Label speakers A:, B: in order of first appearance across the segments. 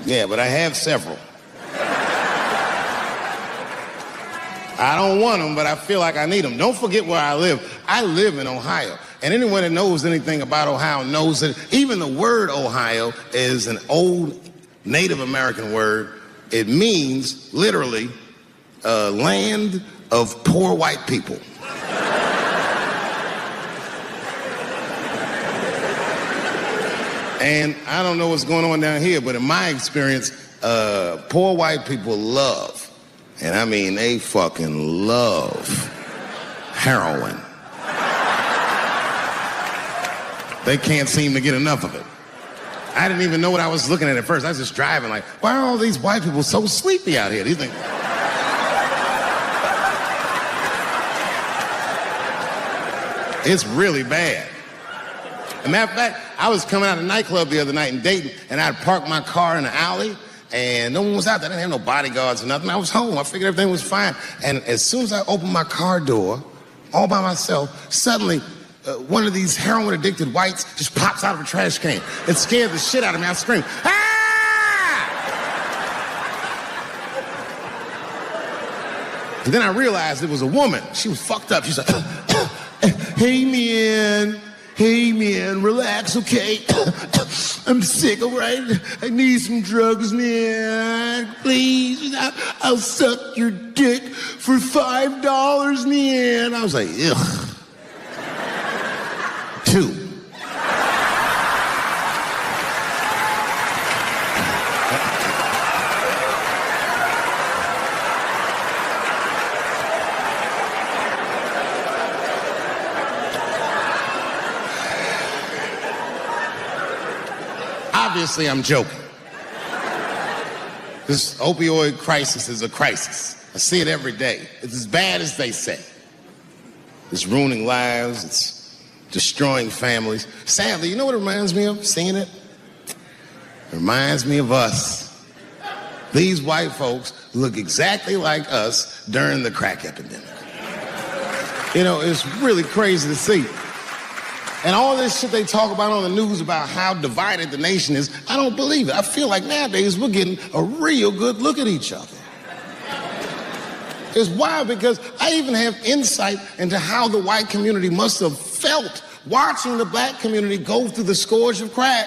A: Yeah, but I have several. I don't want them, but I feel like I need them. Don't forget where I live. I live in Ohio. And anyone that knows anything about Ohio knows that even the word Ohio is an old Native American word. It means, literally, land of poor white people. And I don't know what's going on down here, but in my experience, poor white people love, and I mean they fucking love, heroin. They can't seem to get enough of it. I didn't even know what I was looking at first. I was just driving like, why are all these white people so sleepy out here? Do you think? It's really bad. As a matter of fact, I was coming out of a nightclub the other night in Dayton, and I'd parked my car in the alley, and no one was out there. I didn't have no bodyguards or nothing. I was home. I figured everything was fine. And as soon as I opened my car door, all by myself, suddenly one of these heroin-addicted whites just pops out of a trash can. It scared the shit out of me. I screamed, "Ah!" And then I realized it was a woman. She was fucked up. She's like, "Hey, man. Hey, man, relax, okay? I'm sick, all right? I need some drugs, man. Please, I'll suck your dick for $5, man." I was like, ugh. 2. Obviously, I'm joking. This opioid crisis is a crisis. I see it every day. It's as bad as they say. It's ruining lives. It's destroying families. Sadly, you know what it reminds me of, seeing it? It reminds me of us. These white folks look exactly like us during the crack epidemic. You know, it's really crazy to see. And all this shit they talk about on the news about how divided the nation is, I don't believe it. I feel like nowadays we're getting a real good look at each other. It's wild because I even have insight into how the white community must have felt watching the black community go through the scourge of crack.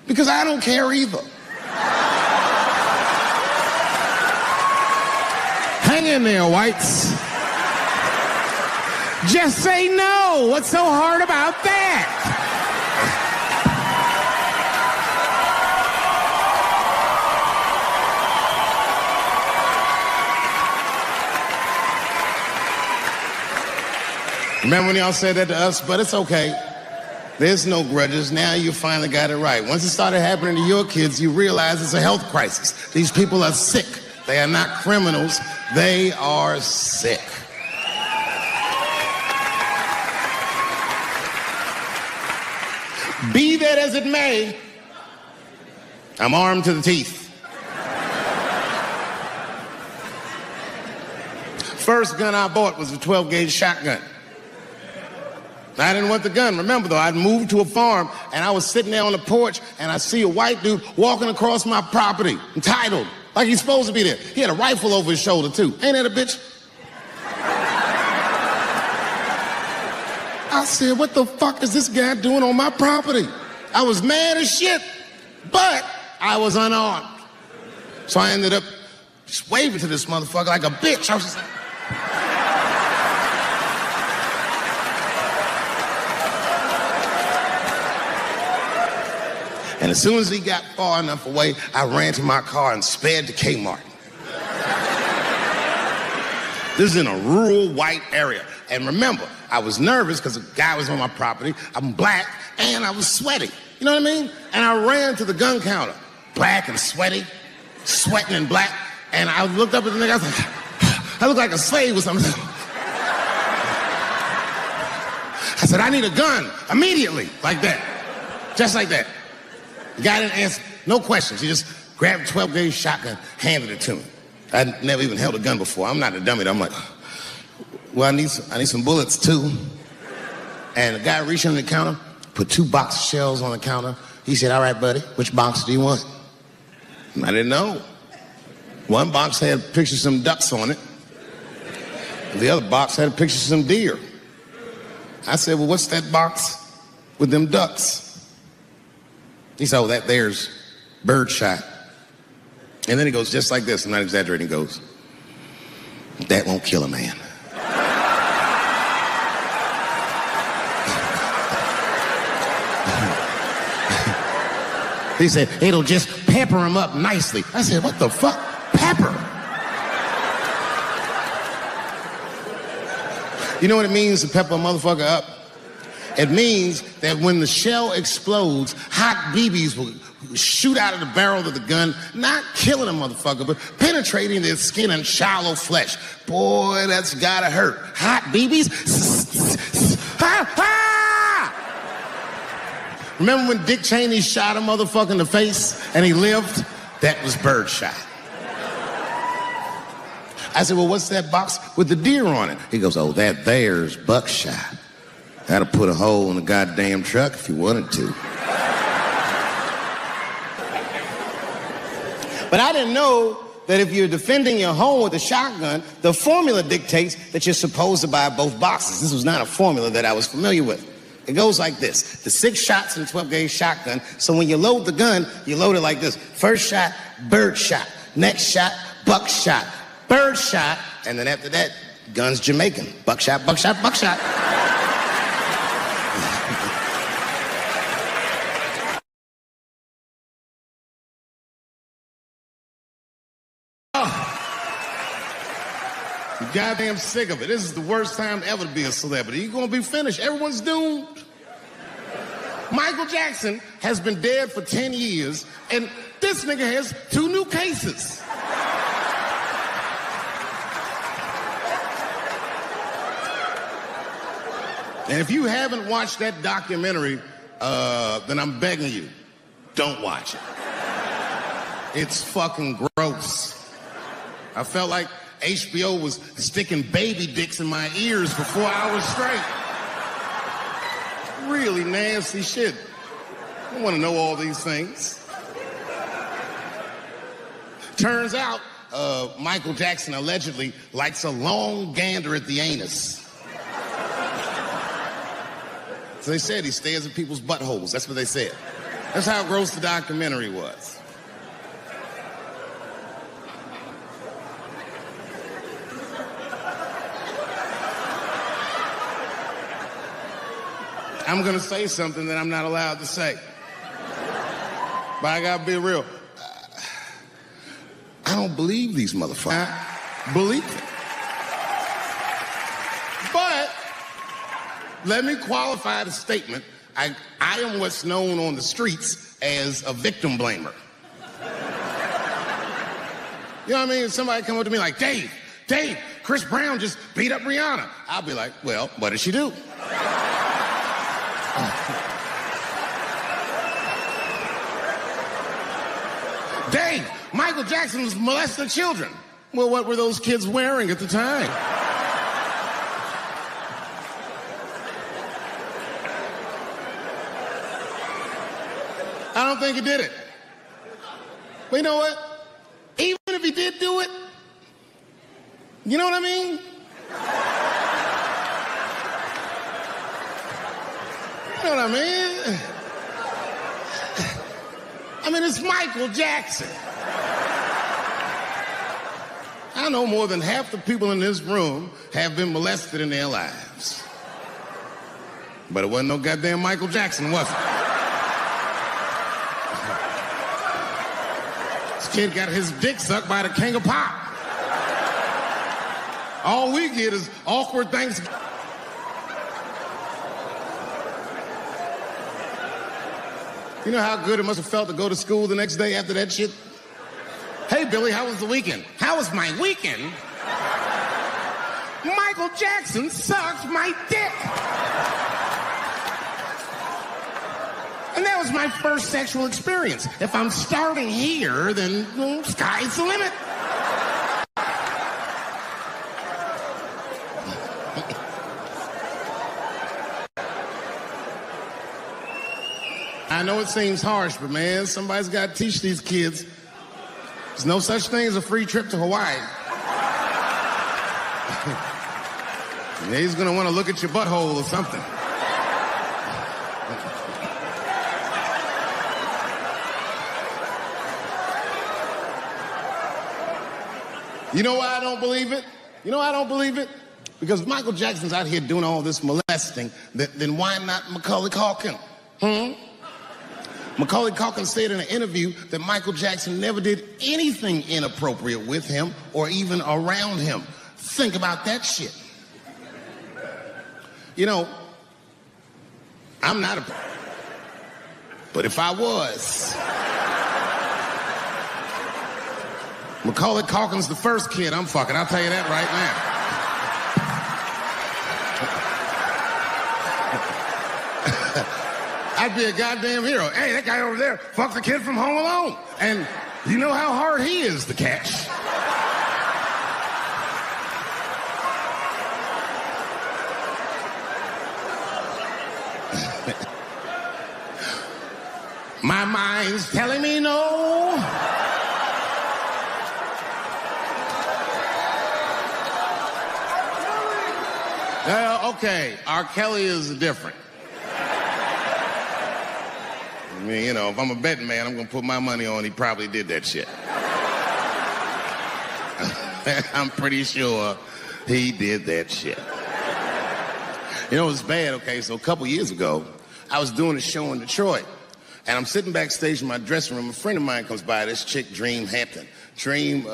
A: Because I don't care either. Hang in there, whites. Just say no. What's so hard about that? Remember when y'all said that to us? But it's okay. There's no grudges. Now you finally got it right. Once it started happening to your kids, you realize it's a health crisis. These people are sick. They are not criminals. They are sick. Be that as it may, I'm armed to the teeth. First gun I bought was a 12-gauge shotgun. I didn't want the gun. Remember, though, I'd moved to a farm, and I was sitting there on the porch, and I see a white dude walking across my property, entitled, like he's supposed to be there. He had a rifle over his shoulder, too. Ain't that a bitch? I said, what the fuck is this guy doing on my property? I was mad as shit, but I was unarmed. So I ended up just waving to this motherfucker like a bitch. I was just like... And as soon as he got far enough away, I ran to my car and sped to Kmart. This is in a rural white area. And remember, I was nervous because the guy was on my property. I'm black, and I was sweaty. You know what I mean? And I ran to the gun counter, black and sweaty, sweating and black. And I looked up at the nigga, I was like, I look like a slave or something. I said, I need a gun immediately, like that. Just like that. The guy didn't answer, no questions. He just grabbed a 12-gauge shotgun, handed it to me. I'd never even held a gun before. I'm not a dummy. I'm like, well, I need some bullets, too. And the guy reached under the counter, put 2 box of shells on the counter. He said, all right, buddy, which box do you want? I didn't know. One box had a picture of some ducks on it. The other box had a picture of some deer. I said, well, what's that box with them ducks? He said, oh, that there's birdshot. And then he goes just like this, I'm not exaggerating, he goes, that won't kill a man. He said, it'll just pepper him up nicely. I said, what the fuck? Pepper? You know what it means to pepper a motherfucker up? It means that when the shell explodes, hot BBs will shoot out of the barrel of the gun, not killing a motherfucker, but penetrating their skin and shallow flesh. Boy, that's gotta hurt. Hot BBs? Ha, ha! Remember when Dick Cheney shot a motherfucker in the face and he lived? That was birdshot. I said, well, what's that box with the deer on it? He goes, oh, that there's buckshot. That'll put a hole in the goddamn truck if you wanted to. But I didn't know that if you're defending your home with a shotgun, the formula dictates that you're supposed to buy both boxes. This was not a formula that I was familiar with. It goes like this. The 6 shots in a 12-gauge shotgun, so when you load the gun, you load it like this. First shot, bird shot. Next shot, buckshot. Bird shot, and then after that, gun's Jamaican. Buckshot, buckshot, buckshot. I'm goddamn sick of it. This is the worst time ever to be a celebrity. You're gonna be finished. Everyone's doomed. Michael Jackson has been dead for 10 years, and this nigga has 2 new cases. And if you haven't watched that documentary, then I'm begging you, don't watch it. It's fucking gross. I felt like HBO was sticking baby dicks in my ears for 4 hours straight. Really nasty shit. I don't want to know all these things. Turns out, Michael Jackson allegedly likes a long gander at the anus. So they said he stares at people's buttholes. That's what they said. That's how gross the documentary was. I'm gonna say something that I'm not allowed to say. But I gotta be real. I don't believe these motherfuckers. I believe it. But let me qualify the statement. I am what's known on the streets as a victim blamer. You know what I mean? Somebody come up to me like, Dave, Chris Brown just beat up Rihanna. I'll be like, well, what did she do? Dave, Michael Jackson was molesting children. Well, what were those kids wearing at the time? I don't think he did it. But you know what? Even if he did do it, you know what I mean? You know what I mean? I mean, it's Michael Jackson. I know more than half the people in this room have been molested in their lives. But it wasn't no goddamn Michael Jackson, was it? This kid got his dick sucked by the king of pop. All we get is awkward things. You know how good it must have felt to go to school the next day after that shit? Hey, Billy, how was the weekend? How was my weekend? Michael Jackson sucked my dick. And that was my first sexual experience. If I'm starting here, then well, sky's the limit. I know it seems harsh, but man, somebody's got to teach these kids There's no such thing as a free trip to Hawaii. Yeah, he's gonna want to look at your butthole or something. You know why I don't believe it? You know why I don't believe it? Because if Michael Jackson's out here doing all this molesting, then why not Macaulay Culkin? Macaulay Culkin said in an interview that Michael Jackson never did anything inappropriate with him or even around him. Think about that shit. You know, I'm not a... But if I was... Macaulay Culkin's the first kid I'm fucking, I'll tell you that right now. I'd be a goddamn hero. Hey, that guy over there fucked the kid from Home Alone. And you know how hard he is to catch. My mind's telling me no. Okay, R. Kelly is different. I mean, you know, if I'm a betting man, I'm gonna put my money on he probably did that shit. I'm pretty sure he did that shit. You know, it's bad, okay, so a couple years ago, I was doing a show in Detroit, and I'm sitting backstage in my dressing room. A friend of mine comes by, this chick, Dream Hampton. Dream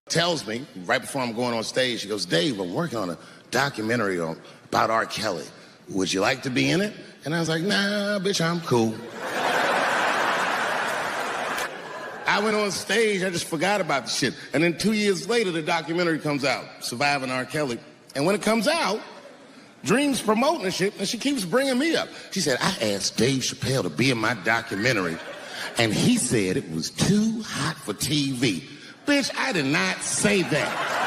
A: tells me, right before I'm going on stage, she goes, Dave, I'm working on a documentary about R. Kelly. Would you like to be in it? And I was like, nah, bitch, I'm cool. I went on stage, I just forgot about the shit. And then 2 years later, the documentary comes out, Surviving R. Kelly. And when it comes out, Dream's promoting the shit, and she keeps bringing me up. She said, I asked Dave Chappelle to be in my documentary, and he said it was too hot for TV. Bitch, I did not say that.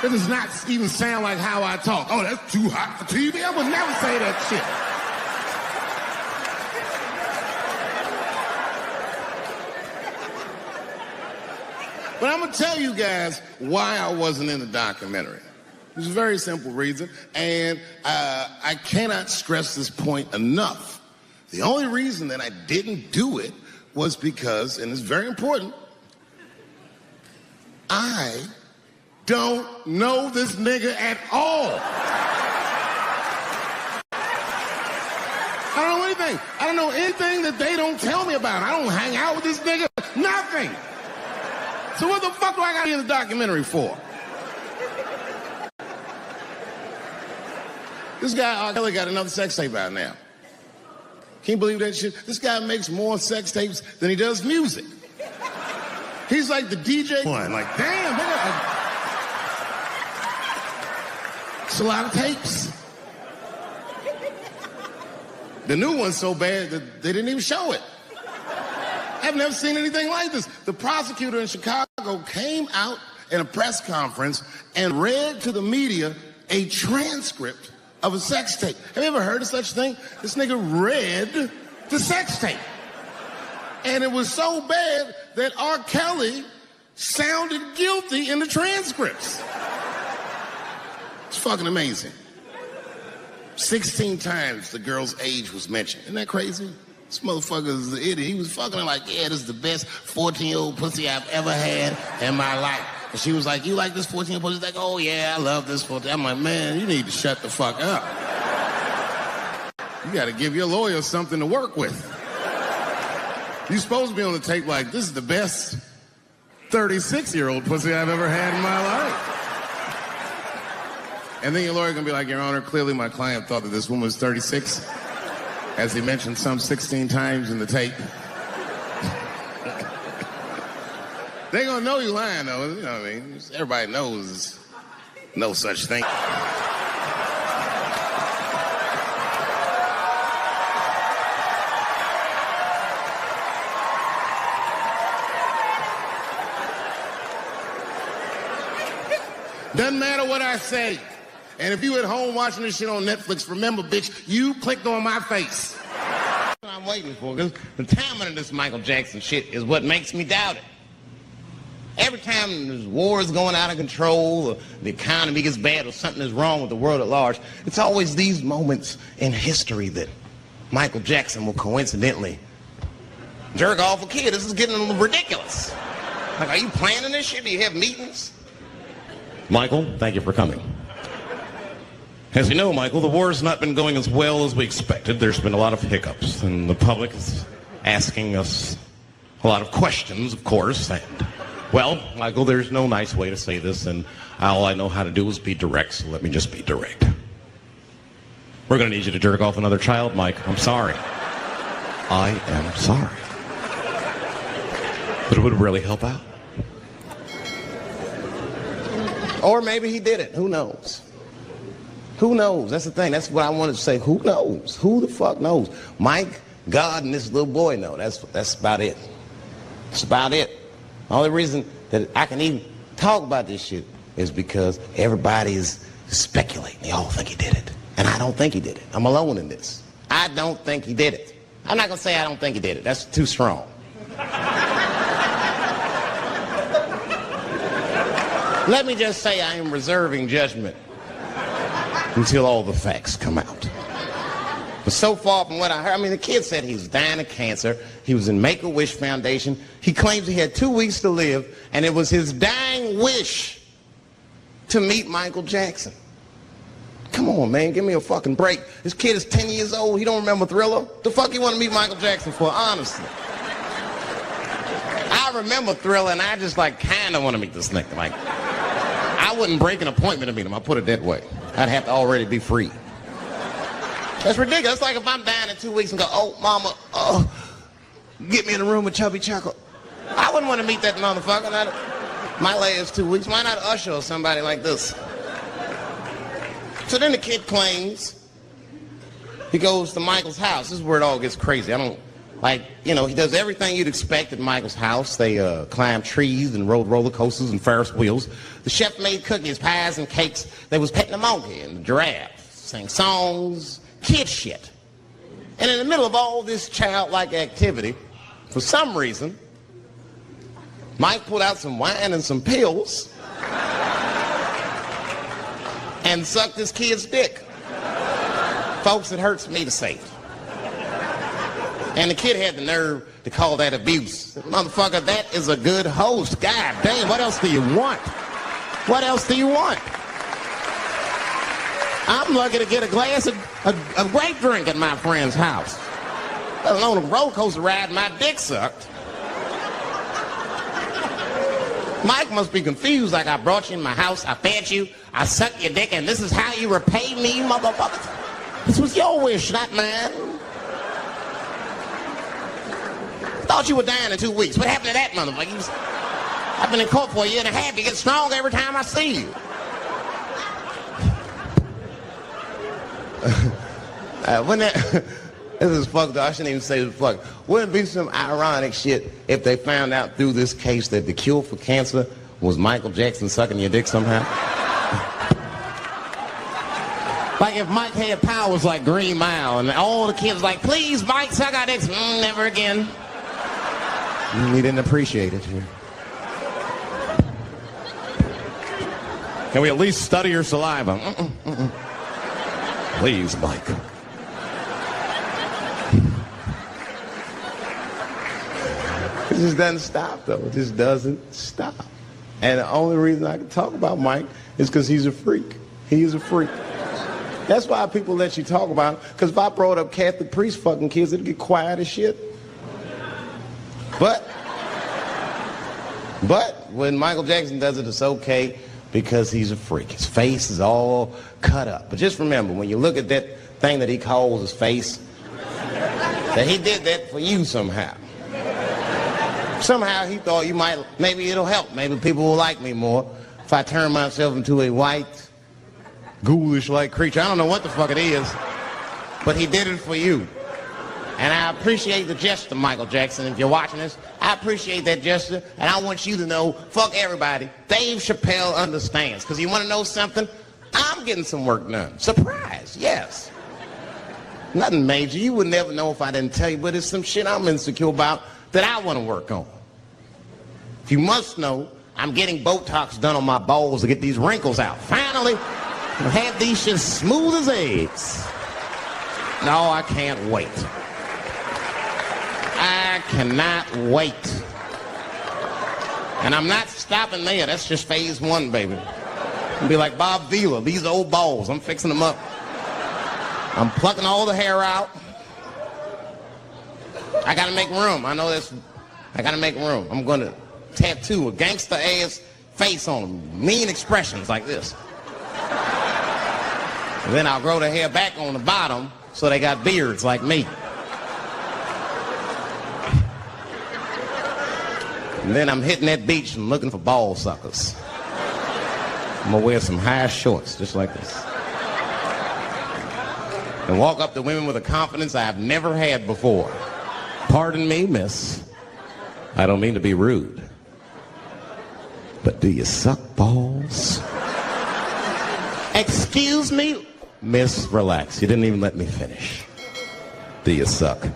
A: It does not even sound like how I talk. Oh, that's too hot for TV? I would never say that shit. But I'm going to tell you guys why I wasn't in the documentary. There's a very simple reason, and I cannot stress this point enough. The only reason that I didn't do it was because, and it's very important, I don't know this nigga at all. I don't know anything. I don't know anything that they don't tell me about. I don't hang out with this nigga. Nothing. So what the fuck do I got to be in the documentary for? This guy, R. Kelly, got another sex tape out now. Can you believe that shit? This guy makes more sex tapes than he does music. He's like the DJ one. Like, damn, nigga. It's a lot of tapes. The new one's so bad that they didn't even show it. I've never seen anything like this. The prosecutor in Chicago came out in a press conference and read to the media a transcript of a sex tape. Have you ever heard of such a thing? This nigga read the sex tape. And it was so bad that R. Kelly sounded guilty in the transcripts. It's fucking amazing. 16 times the girl's age was mentioned. Isn't that crazy? This motherfucker's an idiot. He was fucking her like, yeah, this is the best 14-year-old pussy I've ever had in my life. And she was like, you like this 14-year-old pussy? He's like, oh yeah, I love this 14. I'm like, man, you need to shut the fuck up. You gotta give your lawyer something to work with. You're supposed to be on the tape like, this is the best 36-year-old pussy I've ever had in my life. And then your lawyer gonna be like, Your Honor, clearly my client thought that this woman was 36, as he mentioned some 16 times in the tape. They gonna know you lying though, you know what I mean? Everybody knows no such thing. Doesn't matter what I say. And if you at home watching this shit on Netflix, remember, bitch, you clicked on my face. I I'm waiting for, because the timing of this Michael Jackson shit is what makes me doubt it. Every time there's wars going out of control, or the economy gets bad, or something is wrong with the world at large, it's always these moments in history that Michael Jackson will coincidentally jerk off a kid. This is getting a little ridiculous. Like, are you planning this shit? Do you have meetings?
B: Michael, thank you for coming. As you know, Michael, the war has not been going as well as we expected. There's been a lot of hiccups, and the public is asking us a lot of questions, of course. And, well, Michael, there's no nice way to say this, and all I know how to do is be direct, so let me just be direct. We're going to need you to jerk off another child, Mike. I'm sorry. I am sorry. But it would really help out.
A: Or maybe he did it. Who knows? Who knows? That's the thing. That's what I wanted to say. Who knows? Who the fuck knows? Mike, God, and this little boy know. That's about it. That's about it. The only reason that I can even talk about this shit is because everybody is speculating. They all think he did it. And I don't think he did it. I'm alone in this. I don't think he did it. I'm not going to say I don't think he did it. That's too strong. Let me just say I am reserving judgment until all the facts come out. But so far from what I heard, I mean, the kid said he was dying of cancer. He was in Make-A-Wish Foundation. He claims he had 2 weeks to live, and it was his dying wish to meet Michael Jackson. Come on, man, give me a fucking break. This kid is 10 years old. He don't remember Thriller. The fuck you want to meet Michael Jackson for, honestly? I remember Thriller, and I just, like, kind of want to meet this nigga. Like, I wouldn't break an appointment to meet him. I'll put it that way. I'd have to already be free. That's ridiculous. It's like if I'm dying in 2 weeks and go, oh, mama, oh, get me in a room with Chubby Chuckle. I wouldn't want to meet that motherfucker. My last 2 weeks. Why not Usher or somebody like this? So then the kid claims he goes to Michael's house. This is where it all gets crazy. I don't, like, you know, he does everything you'd expect at Michael's house. They climb trees and rode roller coasters and Ferris wheels. The chef made cookies, pies, and cakes. They was petting the monkey and the giraffe, sang songs, kid shit. And in the middle of all this childlike activity, for some reason, Mike pulled out some wine and some pills and sucked his kid's dick. Folks, it hurts me to say it. And the kid had the nerve to call that abuse. Motherfucker, that is a good host. God damn, what else do you want? What else do you want? I'm lucky to get a glass of grape drink at my friend's house. Let alone a roller coaster ride and my dick sucked. Mike must be confused, like I brought you in my house, I fed you, I sucked your dick, and this is how you repay me, motherfucker? This was your wish, not mine. Thought you were dying in 2 weeks. What happened to that motherfucker? I've been in court for a year and a half. You get stronger every time I see you. This is fucked up. I shouldn't even say this fuck. Wouldn't it be some ironic shit if they found out through this case that the cure for cancer was Michael Jackson sucking your dick somehow? Like if Mike had powers like Green Mile and all the kids like, please, Mike, suck our dicks. Never again. We didn't appreciate it here.
B: Can we at least study your saliva? Please, Mike.
A: It just doesn't stop, though. It just doesn't stop. And the only reason I can talk about Mike is because he's a freak. He is a freak. That's why people let you talk about him. Because if I brought up Catholic priest fucking kids, it'd get quiet as shit. But when Michael Jackson does it, it's okay because he's a freak. His face is all cut up. But just remember, when you look at that thing that he calls his face, that he did that for you somehow. Somehow he thought you might, maybe it'll help. Maybe people will like me more if I turn myself into a white, ghoulish-like creature. I don't know what the fuck it is, but he did it for you. And I appreciate the gesture, Michael Jackson. If you're watching this, I appreciate that gesture. And I want you to know, fuck everybody, Dave Chappelle understands. Because you want to know something? I'm getting some work done. Surprise, yes. Nothing major. You would never know if I didn't tell you, but it's some shit I'm insecure about that I want to work on. If you must know, I'm getting Botox done on my balls to get these wrinkles out. Finally, I'll have these shit smooth as eggs. No, I can't wait. I cannot wait. And I'm not stopping there. That's just phase 1, baby. I'll be like Bob Vila. These old balls, I'm fixing them up. I'm plucking all the hair out. I gotta make room. I know this. I gotta make room. I'm gonna tattoo a gangster ass face on them. Mean expressions like this. And then I'll grow the hair back on the bottom so they got beards like me. And then I'm hitting that beach and looking for ball suckers. I'm gonna wear some high shorts just like this. And walk up to women with a confidence I've never had before. Pardon me, miss. I don't mean to be rude. But do you suck balls? Excuse me? Miss, relax. You didn't even let me finish. Do you suck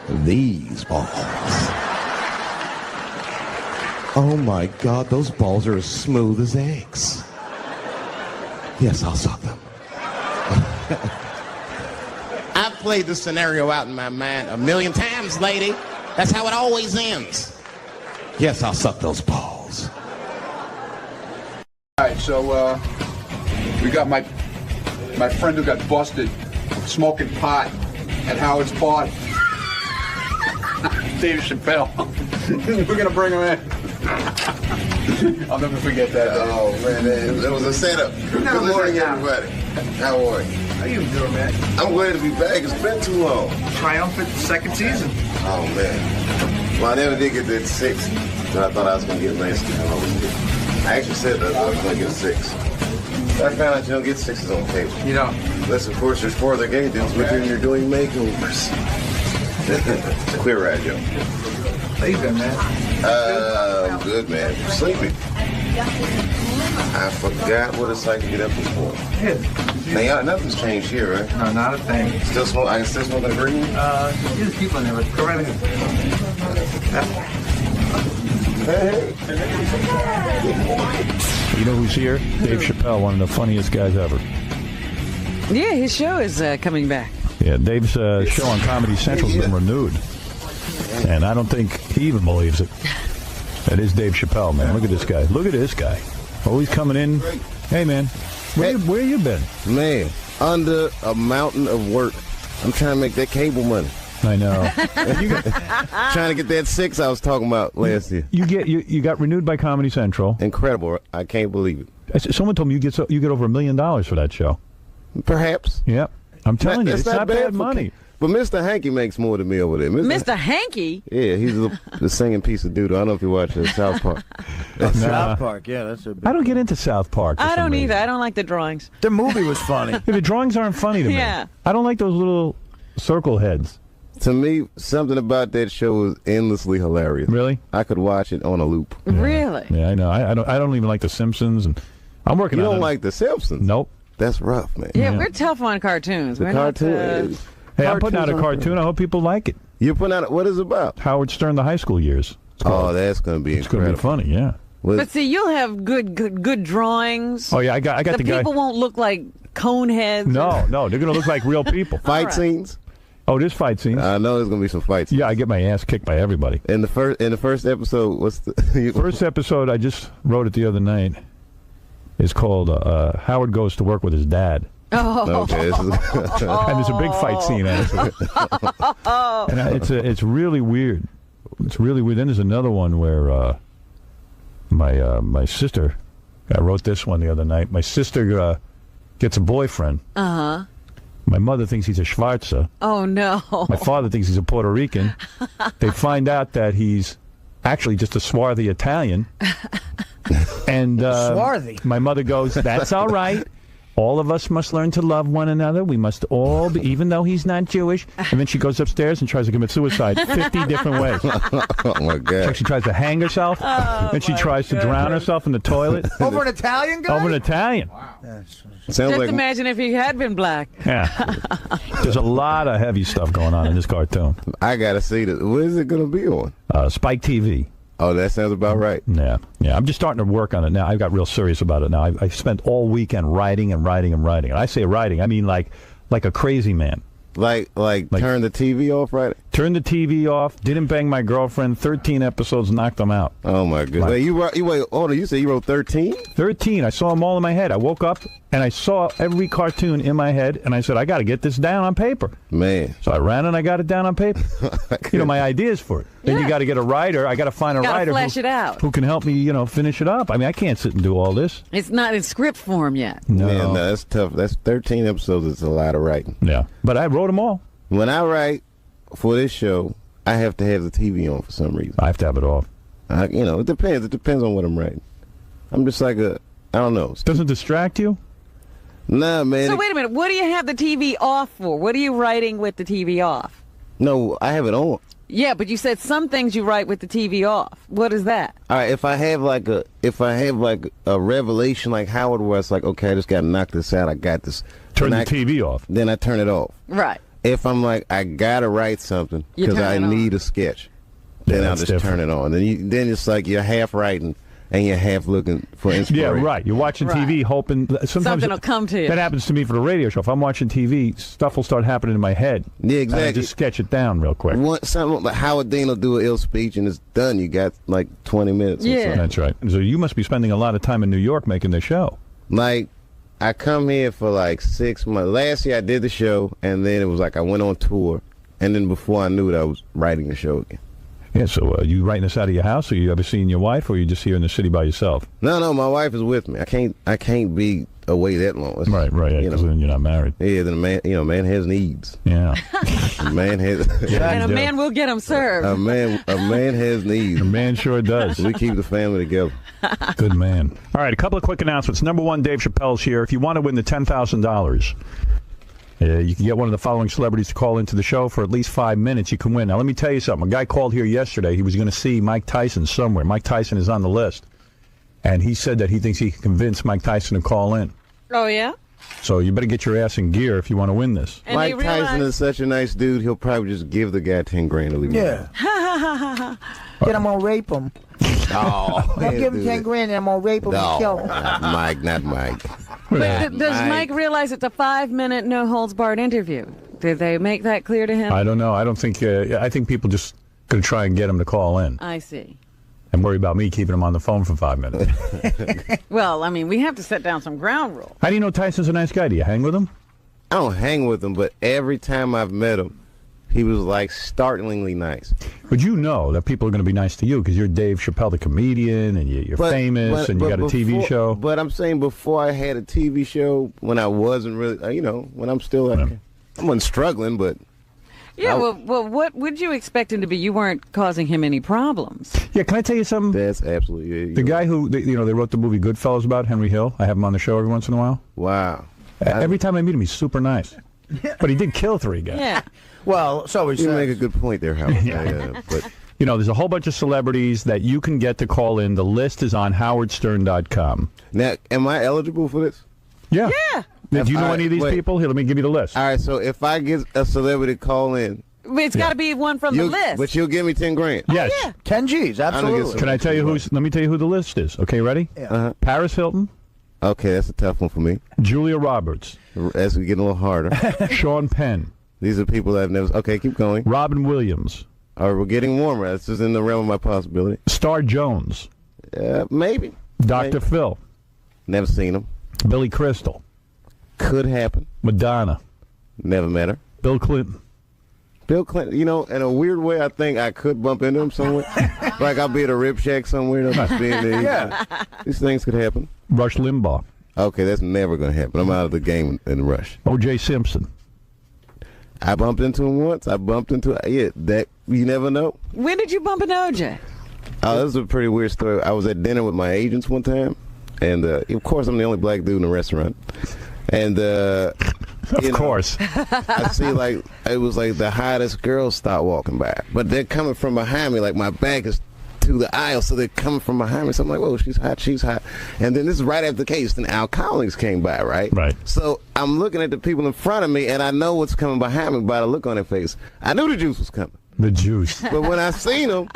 A: these balls? Oh my God, those balls are as smooth as eggs. Yes, I'll suck them. I've played this scenario out in my mind 1,000,000 times, lady. That's how it always ends. Yes, I'll suck those balls.
C: All right, so we got my friend who got busted smoking pot at Howard's party. Dave Chappelle. We're gonna bring him in. I'll never forget that.
A: Oh man, it was a setup. Good morning, everybody. How are you?
D: How you doing, man?
A: I'm glad to be back. It's been too long.
D: Triumphant second season.
A: Oh man. Well, I never did get that 6 that I thought I was gonna get last year. I actually said that I was gonna get 6. I found out you don't get 6s on tape.
D: You know.
A: Unless, of course, there's 4 other gay dudes with you and you're doing makeovers. It's a queer ride, Joe.
D: How you been, man?
A: I'm good, man. Sleepy. I forgot what it's like to get up this morning.
D: Good.
A: Now, nothing's changed here, right?
D: No, not a thing.
A: Still smoke. I can still smoke in the green room?
D: There's people in there, but go right ahead.
A: Hey.
E: You know who's here? Dave Chappelle, one of the funniest guys ever.
F: Yeah, his show is coming back.
E: Yeah, Dave's show on Comedy Central's been renewed. And I don't think he even believes it. That is Dave Chappelle, man. Look at this guy. Look at this guy. Always coming in. Hey, man, where you been?
A: Man, under a mountain of work. I'm trying to make that cable money.
E: I know.
A: Trying to get that 6 I was talking about last year.
E: You got renewed by Comedy Central.
A: Incredible. I can't believe it.
E: Someone told me you get over $1 million for that show.
A: Perhaps.
E: Yep. I'm telling you, it's not bad money.
A: But Mr. Hanky makes more than me over there.
F: Mr. Hanky?
A: Yeah, he's the singing piece of doodle. I don't know if you watch South Park.
D: South Park, yeah, that's a big...
E: I don't get into South Park.
F: I don't either. I don't like the drawings.
D: The movie was funny.
E: Yeah, the drawings aren't funny to me.
F: Yeah.
E: I don't like those little circle heads.
A: To me, something about that show was endlessly hilarious.
E: Really?
A: I could watch it on a loop.
F: Really?
E: Yeah, I know. I don't even like The Simpsons, and I'm working
A: You
E: on
A: don't
E: it.
A: like The Simpsons?
E: Nope.
A: That's rough, man.
F: Yeah, we're tough on cartoons.
A: The
F: We're
A: cartoon.
F: Not,
E: Hey, I'm putting out a cartoon. I hope people like it.
A: You're putting out. What is it about?
E: Howard Stern, the high school years.
A: Oh, that's going to be
E: It's going to
A: incredible.
E: be funny, yeah.
F: but see, you'll have good drawings.
E: Oh yeah, I got the guy.
F: People won't look like cone heads.
E: No, they're going to look like real people.
A: Fight
F: right.
A: scenes?
E: Oh, there's fight scenes.
A: I know there's going to be some fight scenes.
E: Yeah, I get my ass kicked by everybody.
A: In the first episode, what's the
E: First episode, I just wrote it the other night. Is called Howard Goes to Work with His Dad.
F: Oh.
A: Okay, this is
E: And there's a big fight scene actually. And it's really weird. It's really weird. Then there's another one where my sister. I wrote this one the other night. My sister gets a boyfriend.
F: Uh-huh.
E: My mother thinks he's a Schwarzer.
F: Oh, no.
E: My father thinks he's a Puerto Rican. They find out that he's actually just a swarthy Italian. And
D: Swarthy?
E: my mother goes, "That's all right." all of us must learn to love one another. We must all be, even though he's not Jewish. And then she goes upstairs and tries to commit suicide 50 different ways.
A: Oh, my God.
E: She tries to hang herself. Then she tries to drown herself in the toilet.
D: Over an Italian guy?
E: Over an Italian.
A: Sounds
F: Just
A: like
F: imagine if he had been black.
E: Yeah. There's a lot of heavy stuff going on in this cartoon.
A: I got to see this. What is it going to be on?
E: Spike TV.
A: Oh, that sounds about right.
E: Yeah. I'm just starting to work on it now. I got real serious about it now. I spent all weekend writing and writing and writing. And I say writing, I mean like a crazy man.
A: Like turn the TV off, right?
E: Turned the TV off, didn't bang my girlfriend, 13 episodes, knocked them out.
A: Oh, my goodness. Wait, hold on. You said you wrote 13?
E: 13. I saw them all in my head. I woke up and I saw every cartoon in my head, and I said, I got to get this down on paper.
A: Man.
E: So I ran and I got it down on paper. My ideas for it. Then you got to get a writer. I got to find a writer
F: flesh it out.
E: who can help me, finish it up. I mean, I can't sit and do all this.
F: It's not in script form yet.
E: No.
A: Man, no, that's tough. That's 13 episodes. It's a lot of writing.
E: Yeah. But I wrote them all.
A: When I write for this show, I have to have the TV on for some reason.
E: I have to have it off.
A: It depends. It depends on what I'm writing. I'm just like I don't know.
E: Doesn't distract you?
A: Nah, man.
F: So wait a minute. What do you have the TV off for? What are you writing with the TV off?
A: No, I have it on.
F: Yeah, but you said some things you write with the TV off. What is that?
A: All right, if I have like a revelation like Howard, where it's like, okay, I just got to knock this out. I got this.
E: Turn the TV off.
A: Then I turn it off.
F: Right.
A: If I'm like, I gotta write something
F: You
A: because
F: turn
A: I
F: it on.
A: need a sketch, then I'll
E: that's
A: just turn it on. Then it's like you're half writing and you're half looking for inspiration.
E: Yeah, right. You're watching TV hoping sometimes
F: Something will come to you.
E: That happens to me for the radio show. If I'm watching TV, stuff will start happening in my head.
A: Yeah,
E: And I
A: exactly.
E: just sketch it down real quick.
A: Something like Howard Dean will do an ill speech and it's done. You got like 20 minutes. Or
F: Yeah.
A: something.
E: That's right. So you must be spending a lot of time in New York making the show.
A: Like, I come here for like 6 months. Last year I did the show, and then it was like I went on tour, and then before I knew it, I was writing the show again.
E: Yeah, so you writing this out of your house, or you ever seeing your wife, or you just here in the city by yourself?
A: No, my wife is with me. I can't be away that long. It's,
E: Right, yeah, because then you're not married.
A: Yeah, then man has needs.
E: Yeah.
A: Man has
F: And a
E: Yeah.
F: man will get them served.
A: a man has needs.
E: The man sure does.
A: We keep the family together.
E: Good man. All right, a couple of quick announcements. Number one, Dave Chappelle's here. If you want to win the $10,000, you can get one of the following celebrities to call into the show for at least 5 minutes. You can win. Now, let me tell you something. A guy called here yesterday. He was going to see Mike Tyson somewhere. Mike Tyson is on the list. And he said that he thinks he can convince Mike Tyson to call in.
F: Oh, yeah?
E: So you better get your ass in gear if you want to win this.
F: And
A: Mike
F: they realize-
A: Tyson is such a nice dude. He'll probably just give the guy 10 grand to leave him alone.
D: Yeah. Then I'm gonna rape him.
A: Oh,
D: I'll give him 10 grand and I'm gonna rape him and kill him.
A: Not Mike.
F: But does Mike realize it's a 5-minute no-holds-barred interview? Did they make that clear to him?
E: I don't know. I don't think. I think people just going to try and get him to call in
F: I see.
E: and worry about me keeping him on the phone for 5 minutes.
F: Well, I mean, we have to set down some ground rules.
E: How do you know Tyson's a nice guy? Do you hang with him?
A: I don't hang with him, but every time I've met him, he was like startlingly nice.
E: But you know that people are going to be nice to you because you're Dave Chappelle, the comedian, and you're famous, and you got a TV show.
A: But I'm saying before I had a TV show, when I wasn't really, when I'm still like, I wasn't struggling, but
F: Yeah, well, what would you expect him to be? You weren't causing him any problems.
E: Yeah, can I tell you something?
A: that's absolutely
E: The guy who, they wrote the movie Goodfellas about, Henry Hill. I have him on the show every once in a while.
A: Wow.
E: Every time I meet him, he's super nice. But he did kill 3 guys.
F: Yeah.
D: Well, so he
A: You make a
D: says.
A: good point there, Howard. But
E: There's a whole bunch of celebrities that you can get to call in. The list is on howardstern.com.
A: now, am I eligible for this?
E: Yeah.
F: Yeah.
E: Do you know
A: All right,
E: any of these
A: wait.
E: people? Here, let me give you the list.
A: All right, so if I get a celebrity to call in,
F: But it's got to be one from the list.
A: but you'll give me 10 grand.
E: Yes.
F: yeah.
D: 10 G's, absolutely.
E: Can I tell you let me tell you who the list is. Okay, ready?
D: Yeah.
E: Paris Hilton,
A: Okay, that's a tough one for me.
E: Julia Roberts,
A: As we get a little harder,
E: Sean Penn,
A: these are people that I've never. Okay, keep going.
E: Robin Williams,
A: All right, we're getting warmer. This is in the realm of my possibility.
E: Star Jones,
A: Maybe.
E: Dr.
A: Maybe.
E: Phil,
A: Never seen him.
E: Billy Crystal,
A: Could happen.
E: Madonna,
A: Never met her.
E: Bill Clinton.
A: Bill Clinton, in a weird way, I think I could bump into him somewhere. Like I'll be at a rib shack somewhere. Just being there.
D: Yeah.
A: These things could happen.
E: Rush Limbaugh,
A: Okay, that's never going to happen. I'm out of the game in Rush.
E: O.J. Simpson.
A: I bumped into him once. That you never know.
F: When did you bump into OJ?
A: Oh, this is a pretty weird story. I was at dinner with my agents one time, and of course I'm the only black dude in the restaurant.
G: And
E: of course.
G: I see like it was like the hottest girls start walking by, but they're coming from behind me. Like my back is to the aisle, so they're coming from behind me. So I'm like, whoa, she's hot, she's hot. And then this is right after the case. Then Al Collins came by, right?
E: Right.
G: So I'm looking at the people in front of me, and I know what's coming behind me by the look on their face. I knew the juice was coming.
E: The juice.
G: But when I seen him,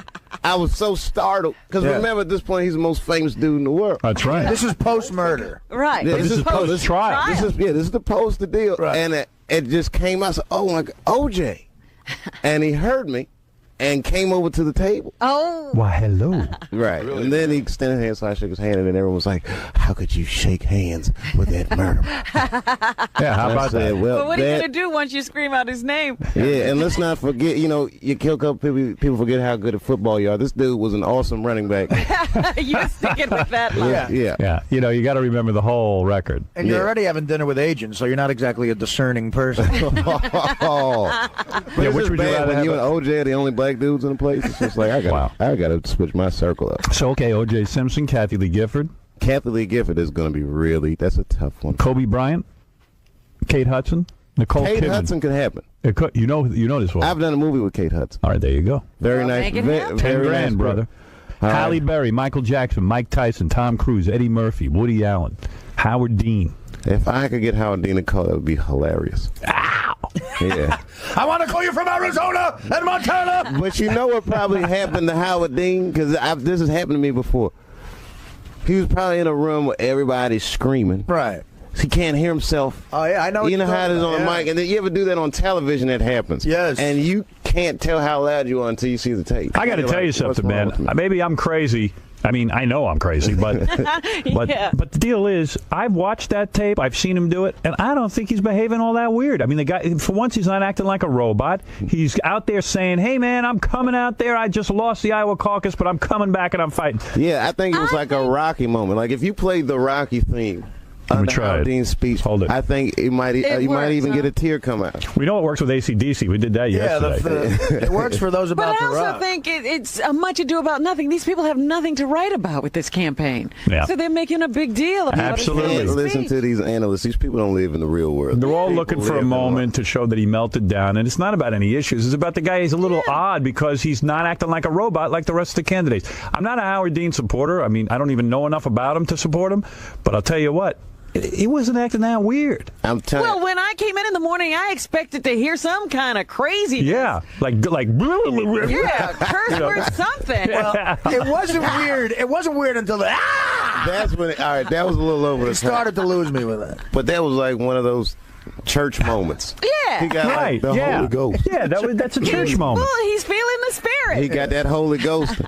G: I was so startled. Because remember, at this point, he's the most famous dude in the world.
E: That's right.
D: This is post-murder.
F: Right.
G: Yeah,
E: This is post-trial.
G: This is the poster deal.
D: Right.
G: And it just came out. I said, oh, my God, OJ. And he heard me and came over to the table.
F: Oh.
E: Why, hello.
G: Right. And then he extended his hand, so I shook his hand, and then everyone was like, how could you shake hands with that murderer?
E: Yeah, how about that?
G: Well,
F: But what are you going to do once you scream out his name?
G: Yeah, and let's not forget, you kill a couple people forget how good at football you are. This dude was an awesome running back.
F: You're sticking with that line.
D: Yeah.
G: Yeah.
E: Yeah, you got to remember the whole record.
D: And you're already having dinner with agents, so you're not exactly a discerning person.
G: Oh.
E: Yeah, which would you rather
G: when
E: have?
G: you and OJ are the only black dudes in the place? It's just like, I got to switch my circle up.
E: So, okay, O.J. Simpson, Kathy Lee Gifford,
G: Kathy Lee Gifford is going to be that's a tough one.
E: Kobe Bryant, Kate Hudson, Nicole
G: Kate
E: Kidman.
G: Hudson could happen.
E: You know this one.
G: I've done a movie with Kate Hudson.
E: All right, there you go.
G: Very
F: Well,
G: nice.
F: make it happen.
E: 10
G: very
E: grand,
G: nice
E: brother.
G: All right.
E: Halle Berry, Michael Jackson, Mike Tyson, Tom Cruise, Eddie Murphy, Woody Allen, Howard Dean.
G: If I could get Howard Dean to call, that would be hilarious.
E: Ow!
G: Yeah.
D: I want to call you from Arizona and Montana.
G: But you know what probably happened to Howard Dean? Because this has happened to me before. He was probably in a room where everybody's screaming.
D: Right.
G: He can't hear himself.
D: Oh, yeah, I know.
G: You know how it is on
D: the
G: the mic, and then you ever do that on television? That happens.
D: Yes.
G: And you can't tell how loud you are until you see the tape.
E: I got to
G: You're
E: tell
G: like,
E: you
G: "What's
E: something,
G: wrong
E: man.
G: with me?"
E: Maybe I'm crazy. I mean, I know I'm crazy, but
F: Yeah.
E: but the deal is, I've watched that tape. I've seen him do it, and I don't think he's behaving all that weird. I mean, the guy, for once, he's not acting like a robot. He's out there saying, "Hey, man, I'm coming out there. I just lost the Iowa caucus, but I'm coming back and I'm fighting."
G: Yeah, I think it was like a Rocky moment. Like if you played the Rocky theme
E: me
G: under
E: try
G: Howard
E: it.
G: Dean's speech,
E: Hold it.
G: I think you might
F: works,
G: even
F: huh?
G: get a tear come out.
E: We know it works with AC/DC. We did that yesterday.
D: It works for those
F: But
D: about
F: I
D: to
F: also
D: rock.
F: think it's a much ado about nothing. These people have nothing to write about with this campaign.
E: Yeah.
F: So they're making a big deal about
E: Absolutely.
F: his
G: Listen
F: speech.
G: to these analysts. These people don't live in the real world.
E: They're all
G: People
E: looking for
G: live
E: a
G: in the
E: moment to show that he melted down, and it's not about any issues. It's about the guy. He's a little odd because he's not acting like a robot like the rest of the candidates. I'm not a Howard Dean supporter. I mean, I don't even know enough about him to support him, but I'll tell you what, he wasn't acting that weird.
G: I'm telling
F: Well, when I came in the morning, I expected to hear some kind of crazy.
E: Yeah, like
F: Yeah, curse word something.
D: Well, it wasn't weird. It wasn't weird until
G: that's when. All right, that was a little over the
D: He
G: top.
D: started to lose me with it.
G: But that was like one of those church moments.
F: Yeah.
G: He got
E: Right,
G: like the
E: yeah.
G: Holy Ghost.
E: Yeah, that's a church moment.
F: Well, he's feeling the spirit.
G: He got that Holy Ghost.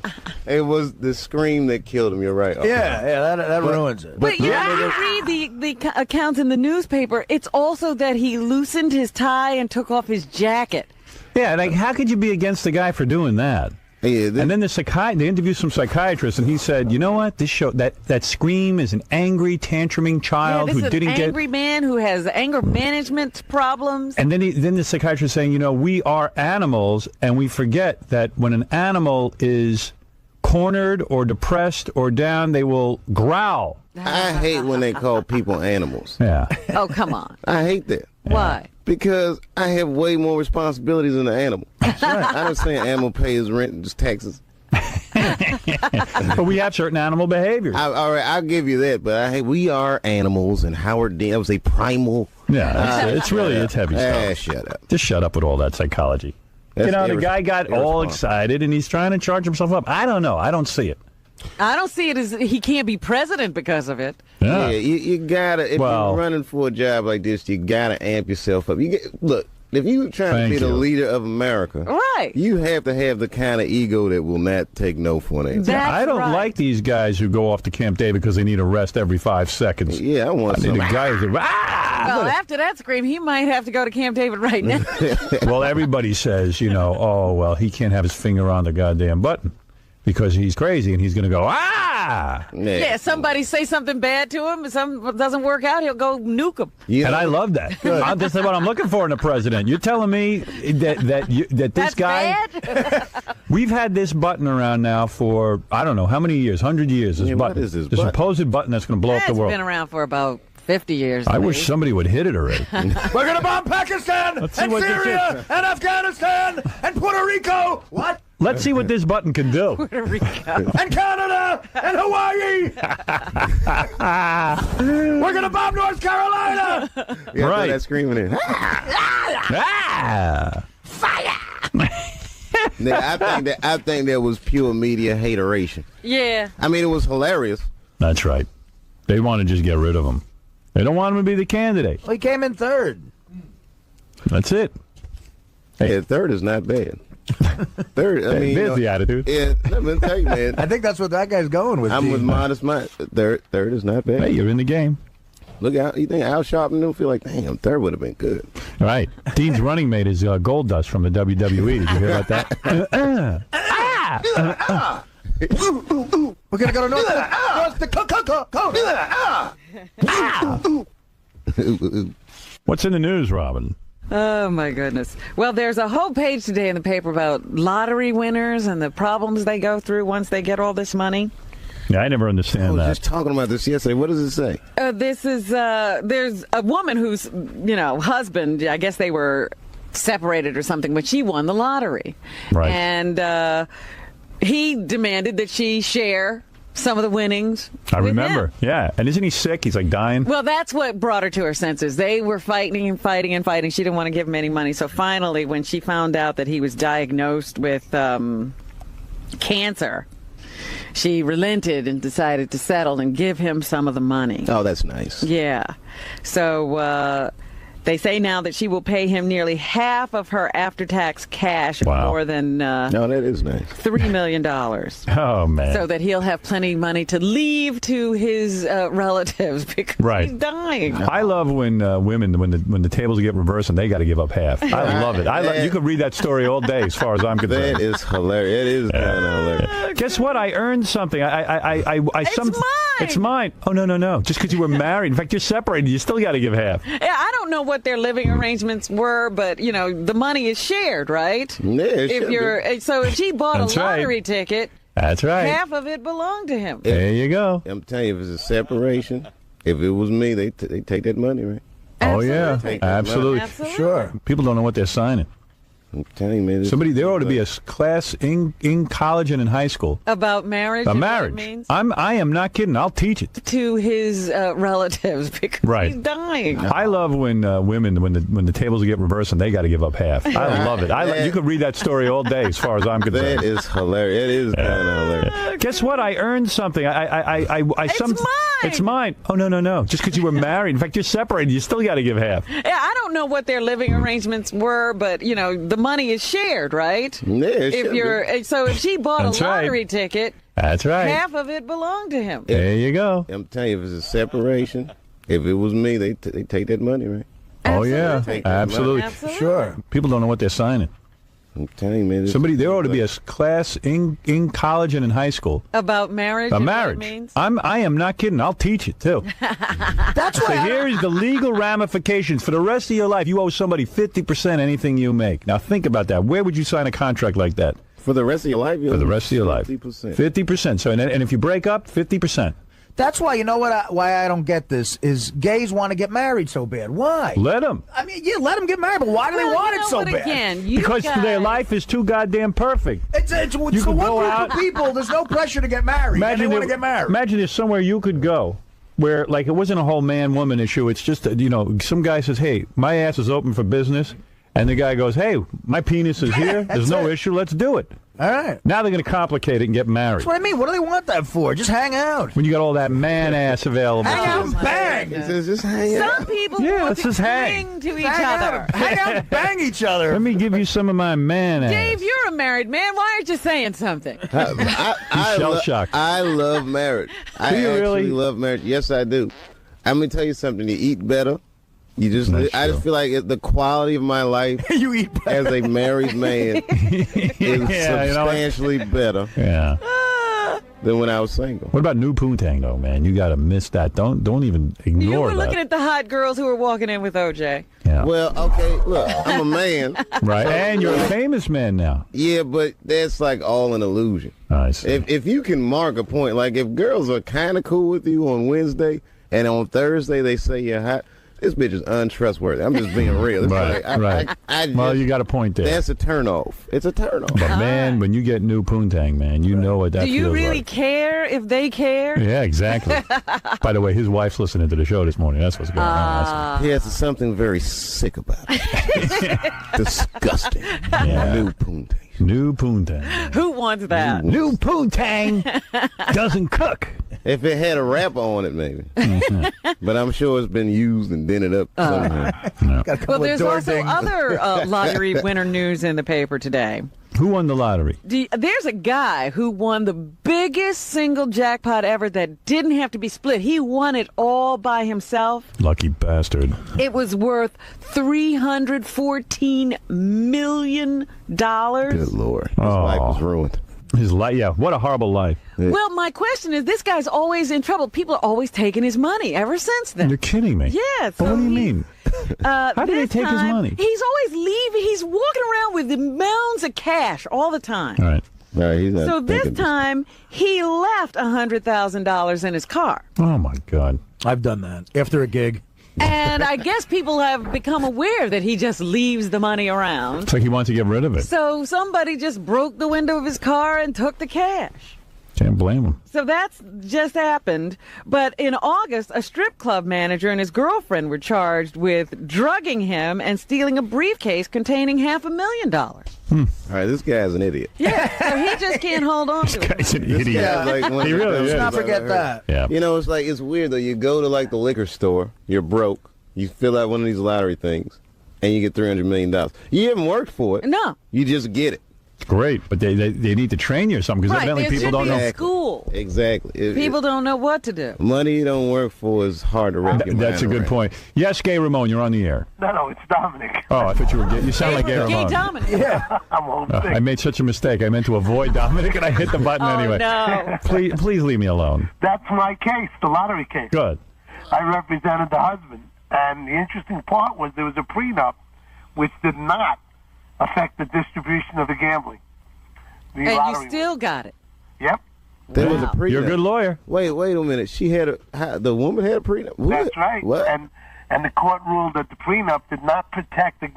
G: It was the scream that killed him. You're right.
D: Yeah, that ruins it.
F: But you read the accounts in the newspaper. It's also that he loosened his tie and took off his jacket.
E: Yeah, like how could you be against the guy for doing that?
G: Yeah,
E: And then they interviewed some psychiatrist, and he said, "You know what? This show that scream is an angry, tantruming child
F: this
E: who
F: is
E: didn't
F: an angry man who has anger management problems.
E: And then the psychiatrist saying, we are animals, and we forget that when an animal is cornered or depressed or down, they will growl.
G: I hate when they call people animals.
E: Yeah.
F: Oh, come on.
G: I hate that.
F: Why?
G: Because I have way more responsibilities than an animal. I understand animal pay his rent and just taxes.
E: But we have certain animal behaviors.
G: All right, I'll give you that. But we are animals, and Howard Dean, that was a primal.
E: Yeah, it's heavy stuff.
G: Shut up.
E: Just shut up with all that psychology.
G: That's
E: The guy got all
G: irresponsible.
E: excited, and he's trying to charge himself up. I don't know. I don't see it.
F: I don't see it as he can't be president because of it.
G: Yeah, you gotta. If
E: Well-
G: you're running for a job like this, you gotta amp yourself up. Look. If you're trying
E: Thank
G: to be the
E: you.
G: leader of America,
F: Right.
G: you have to have the kind of ego that will not take no for an answer.
F: That's
E: I don't
F: right.
E: like these guys who go off to Camp David because they need a rest every 5 seconds.
G: Yeah, I want
E: I need
G: some.
E: a guy who's
F: Well, after that scream, he might have to go to Camp David right now.
E: Well, everybody says, oh, well, he can't have his finger on the goddamn button because he's crazy and he's going to go,
F: Yeah, somebody say something bad to him, something doesn't work out, he'll go nuke him.
G: You
E: And
G: know,
E: I love that. That's what I'm looking for in a president. You're telling me that this
F: That's
E: guy...
F: bad?
E: We've had this button around now for, I don't know, how many years? 100 years. This
G: Yeah,
E: button.
G: what is this
E: This
G: button?
E: supposed button that's going to blow up the
F: It's
E: world.
F: been around for about 50 years.
E: I
F: maybe.
E: wish somebody would hit it already.
D: We're going to bomb Pakistan and
E: see what this
D: Syria and Afghanistan and Puerto Rico. What?
E: Let's see what this button can do.
F: Puerto Rico.
D: And Canada and Hawaii. We're going to bomb North Carolina.
G: Yeah,
E: Right.
G: that screaming in.
E: Ah.
G: Now, I think that was pure media hateration.
F: Yeah.
G: I mean, it was hilarious.
E: That's right. They want to just get rid of him. They don't want him to be the candidate.
D: Well, he came in third.
E: That's it.
G: Hey, third is not bad. Third, I mean,
E: There's the attitude.
G: Yeah, let me tell you, man.
D: I think that's what that guy's going with.
G: I'm
D: Gene.
G: with modest mind. Third is not bad.
E: Hey, you're in the game.
G: Look out! You think Al Sharpton don't feel like, damn, third would have been good.
E: Right. Dean's running mate is Gold Dust from the WWE. Did you hear about that?
D: We're going to go to North Dakota.
E: What's in the news, Robin?
F: Oh, my goodness. Well, there's a whole page today in the paper about lottery winners and the problems they go through once they get all this money.
E: Yeah, I never
G: I
E: understand
G: was
E: that.
G: just talking about this yesterday. What does it say?
F: This is, there's a woman whose, husband, I guess they were separated or something, but she won the lottery.
E: Right.
F: And he demanded that she share some of the winnings.
E: I
F: with
E: remember.
F: him.
E: Yeah. And isn't he sick? He's like dying.
F: Well, that's what brought her to her senses. They were fighting and fighting and fighting. She didn't want to give him any money. So finally, when she found out that he was diagnosed with cancer, she relented and decided to settle and give him some of the money.
G: Oh, that's nice.
F: Yeah. So they say now that she will pay him nearly half of her after-tax cash,
E: Wow.
F: more than
G: No, that is nice.
F: $3 million.
E: Oh, man.
F: So that he'll have plenty of money to leave to his relatives because
E: Right.
F: he's dying.
E: I love when women, when the tables get reversed and they got to give up half. I love it. You could read that story all day as far as I'm concerned.
G: That is hilarious. It is kind of hilarious.
E: Guess what? I earned something.
F: It's mine.
E: It's mine. Oh, no. Just because you were married. In fact, you're separated. You still got to give half.
F: Yeah, I don't know what their living arrangements were, but the money is shared, right?
G: Yeah, it should be.
F: So if she bought
E: That's
F: a
E: right.
F: lottery ticket,
E: That's right.
F: half of it belonged to him.
E: There you go.
G: I'm telling you, if it's a separation, if it was me, they take that money, right?
E: Oh, yeah.
G: Take that
E: Absolutely.
F: Absolutely.
D: Sure.
E: People don't know what they're signing.
G: I'm telling you, man.
E: There ought to be a class in college and in high school.
F: About marriage.
E: A
F: and what
E: marriage.
F: it means
E: I am not kidding. I'll teach it.
F: to his relatives because
E: Right.
F: he's dying.
E: I love when women, when the tables get reversed and they got to give up half. I love it. You could read that story all day as far as I'm concerned.
G: That is hilarious. It is kind of hilarious.
E: Guess what? I earned something.
F: It's mine.
E: It's mine. Oh, no. Just because you were married. In fact, you're separated. You still got to give half.
F: Yeah, I don't know what their living arrangements were, but the money is shared, right?
G: Yeah, it should be.
F: So if she bought
E: That's
F: a
E: right.
F: lottery ticket,
E: That's right.
F: half of it belonged to him.
E: There you go.
G: I'm telling you, if it's a separation, if it was me, they take that money, right?
E: Oh, yeah.
G: Take that
E: Absolutely.
F: Absolutely.
D: Sure.
E: People don't know what they're signing.
G: I'm telling you, man.
E: There ought to be a class in college and in high school.
F: About marriage.
E: A
F: and
E: marriage.
F: What it means.
E: I am not kidding. I'll teach it too.
D: That's
E: So
D: why.
E: here's the legal ramifications for the rest of your life. You owe somebody 50% anything you make. Now think about that. Where would you sign a contract like that?
G: For the rest of your life?
E: For the rest of your life.
G: 50%.
E: 50%. So and if you break up, 50%.
D: That's why. You know what? Why I don't get this is gays want to get married so bad. Why?
E: Let them.
D: I mean, yeah, let them get married, but why do they
F: Well,
D: want
F: you
D: it
F: know
D: so
F: what,
D: bad?
F: Again, you
E: Because
F: guys,
E: their life is too goddamn perfect.
D: It's
E: You
D: the
E: could
D: one
E: go
D: group
E: out-
D: of people. There's no pressure to get married. And they want to get married.
E: Imagine there's somewhere you could go where, like, it wasn't a whole man-woman issue. It's just, some guy says, hey, my ass is open for business. And the guy goes, hey, my penis is here. There's no issue. Let's do it.
D: All right.
E: Now they're going to complicate it and get married.
D: That's what I mean. What do they want that for? Just hang out.
E: When you got all that man-ass available.
D: Hang out
E: to
D: and
E: you.
D: bang.
G: He says, just hang out.
F: Some people
E: Yeah,
F: want
E: let's
F: to
E: just hang.
F: cling to each
D: Hang
F: other.
D: out. Hang out and bang each other.
E: Let me give you some of my man-ass.
F: Dave, you're a married man. Why aren't you saying something?
G: I
E: shell-shocked.
G: I love marriage. I
E: Do you
G: actually
E: really?
G: love marriage. Yes, I do. I'm going to tell you something. You eat better. I
E: That's
G: just
E: true.
G: feel like the quality of my life
D: You eat
G: as a married man is
E: Yeah, you know what?
G: substantially better
E: Yeah.
G: than when I was single.
E: What about New Poontang, though, man? You got to miss that. Don't even ignore
F: You were
E: that.
F: looking at the hot girls who were walking in with OJ.
E: Yeah.
G: Well, okay, look, I'm a man.
E: Right. And you're a famous man now.
G: Yeah, but that's like all an illusion.
E: I see.
G: If you can mark a point, like if girls are kind of cool with you on Wednesday and on Thursday they say you're hot. This bitch is untrustworthy. I'm just being real. It's
E: Right,
G: like,
E: right.
G: I just,
E: Well, you got a point there.
G: That's a turnoff. It's a turnoff.
E: But man, when you get new poontang, man, you know what that
F: Do you
E: feels
F: really
E: like.
F: care if they care?
E: Yeah, exactly. By the way, his wife's listening to the show this morning. That's what's going on.
G: He has something very sick about it. Disgusting.
E: Yeah.
G: New poontang.
E: New poontang.
F: Who wants that?
E: New poontang doesn't cook.
G: If it had a wrapper on it, maybe. But I'm sure it's been used and dented up somehow.
D: Got a couple
F: Well,
D: of
F: there's
D: door
F: also
D: dings.
F: other lottery winner news in the paper today.
E: Who won the lottery?
F: There's a guy who won the biggest single jackpot ever that didn't have to be split. He won it all by himself.
E: Lucky bastard.
F: It was worth $314 million.
G: Good Lord. His life was ruined.
E: His life, yeah. What a horrible life.
F: Well, my question is, this guy's always in trouble. People are always taking his money ever since then.
E: You're kidding me.
F: Yeah.
E: But what do you mean? How do they
F: this
E: take his
F: time,
E: money?
F: He's always leaving. He's walking around with the mounds of cash all the time.
E: All right.
G: No, he's not
F: So this
G: thinking
F: time, he left $100,000 in his car.
E: Oh, my God.
D: I've done that after a gig.
F: And I guess people have become aware that he just leaves the money around.
E: It's like he wants to get rid of it.
F: So somebody just broke the window of his car and took the cash.
E: Can't blame him.
F: So that's just happened. But in August, a strip club manager and his girlfriend were charged with drugging him and stealing a briefcase containing $500,000.
G: All right, this guy's an idiot.
F: Yeah, so he just can't hold on to it.
E: He's an
G: This
E: idiot.
G: guy's like one
E: He
G: of the
E: really
G: dumbest
E: is.
G: things
D: Not
G: I've
D: forget
G: ever
D: that.
E: Yeah.
G: You know, it's weird though. You go to like the liquor store, you're broke, you fill out one of these lottery things, and you get $300 million. You haven't worked for it.
F: No.
G: You just get it.
E: Great, but they need to train you or something because
F: Right,
E: evidently
F: there
E: people
F: should
E: don't
F: be
E: know.
F: a school.
G: Exactly.
F: People don't know what to do.
G: Money you don't work for is hard to wrap your
E: That's a
G: mind
E: good
G: around.
E: point. Yes, Gay Ramon, you're on the air.
H: No, it's Dominic.
E: Oh, I thought you were gay. You sound like Gay
F: Gay
E: Ramon.
F: Dominic.
D: Yeah.
H: I'm homesick.
E: I made such a mistake. I meant to avoid Dominic, and I hit the button
F: Oh,
E: anyway.
F: no.
E: Please leave me alone.
H: That's my case, the lottery case.
E: Good.
H: I represented the husband, and the interesting part was there was a prenup which did not affect the distribution of the gambling. The
F: And you
H: lottery
F: still got it.
H: Yep,
G: There was a
F: Wow.
G: prenup.
E: You're a good lawyer.
G: Wait a minute. She had the woman had a prenup. What?
H: that's right.
G: What?
H: And the court ruled that the prenup did not protect the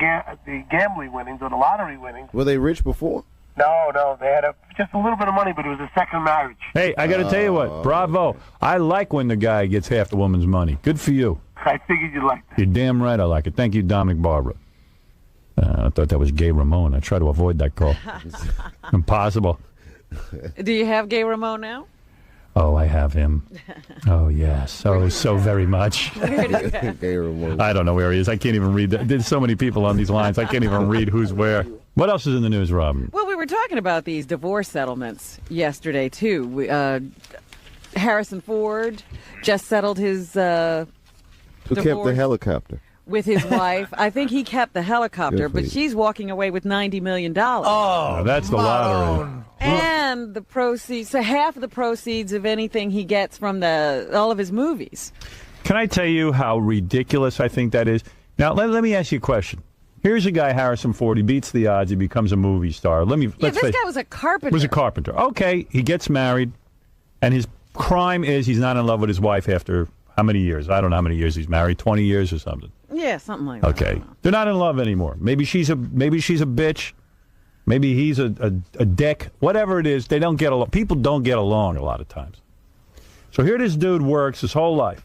H: gambling winnings or the lottery winnings.
G: Were they rich before?
H: No, they had just a little bit of money, but it was a second marriage.
E: Hey, I got to tell you what. Bravo. I like when the guy gets half the woman's money. Good for you.
H: I figured you'd like that.
E: You're damn right I like it. Thank you, Dominic Barbara. I thought that was Gay Ramon. I try to avoid that call. Impossible.
F: Do you have Gay Ramon now?
E: Oh, I have him. Oh, yes. Oh, so very much.
G: Gay Ramon.
E: I don't know where he is. I can't even read. There's so many people on these lines. I can't even read who's where. What else is in the news, Robin?
F: Well, we were talking about these divorce settlements yesterday, too. Harrison Ford just settled his
G: Who kept the
F: divorce
G: helicopter?
F: with his wife. I think he kept the helicopter,
G: Good for
F: but
G: you.
F: she's walking away with $90 million.
E: Oh, that's the lottery.
F: And the proceeds, so half of the proceeds of anything he gets from all of his movies.
E: Can I tell you how ridiculous I think that is? Now, let me ask you a question. Here's a guy, Harrison Ford. He beats the odds. He becomes a movie star.
F: Yeah,
E: Let's
F: this
E: face
F: guy was a carpenter.
E: was a carpenter. Okay, he gets married, and his crime is he's not in love with his wife after how many years? I don't know how many years he's married. 20 years or something.
F: Yeah, something like that.
E: Okay, they're not in love anymore. Maybe she's a bitch. Maybe he's a dick. Whatever it is, they don't get along. People don't get along a lot of times. So here this dude works his whole life.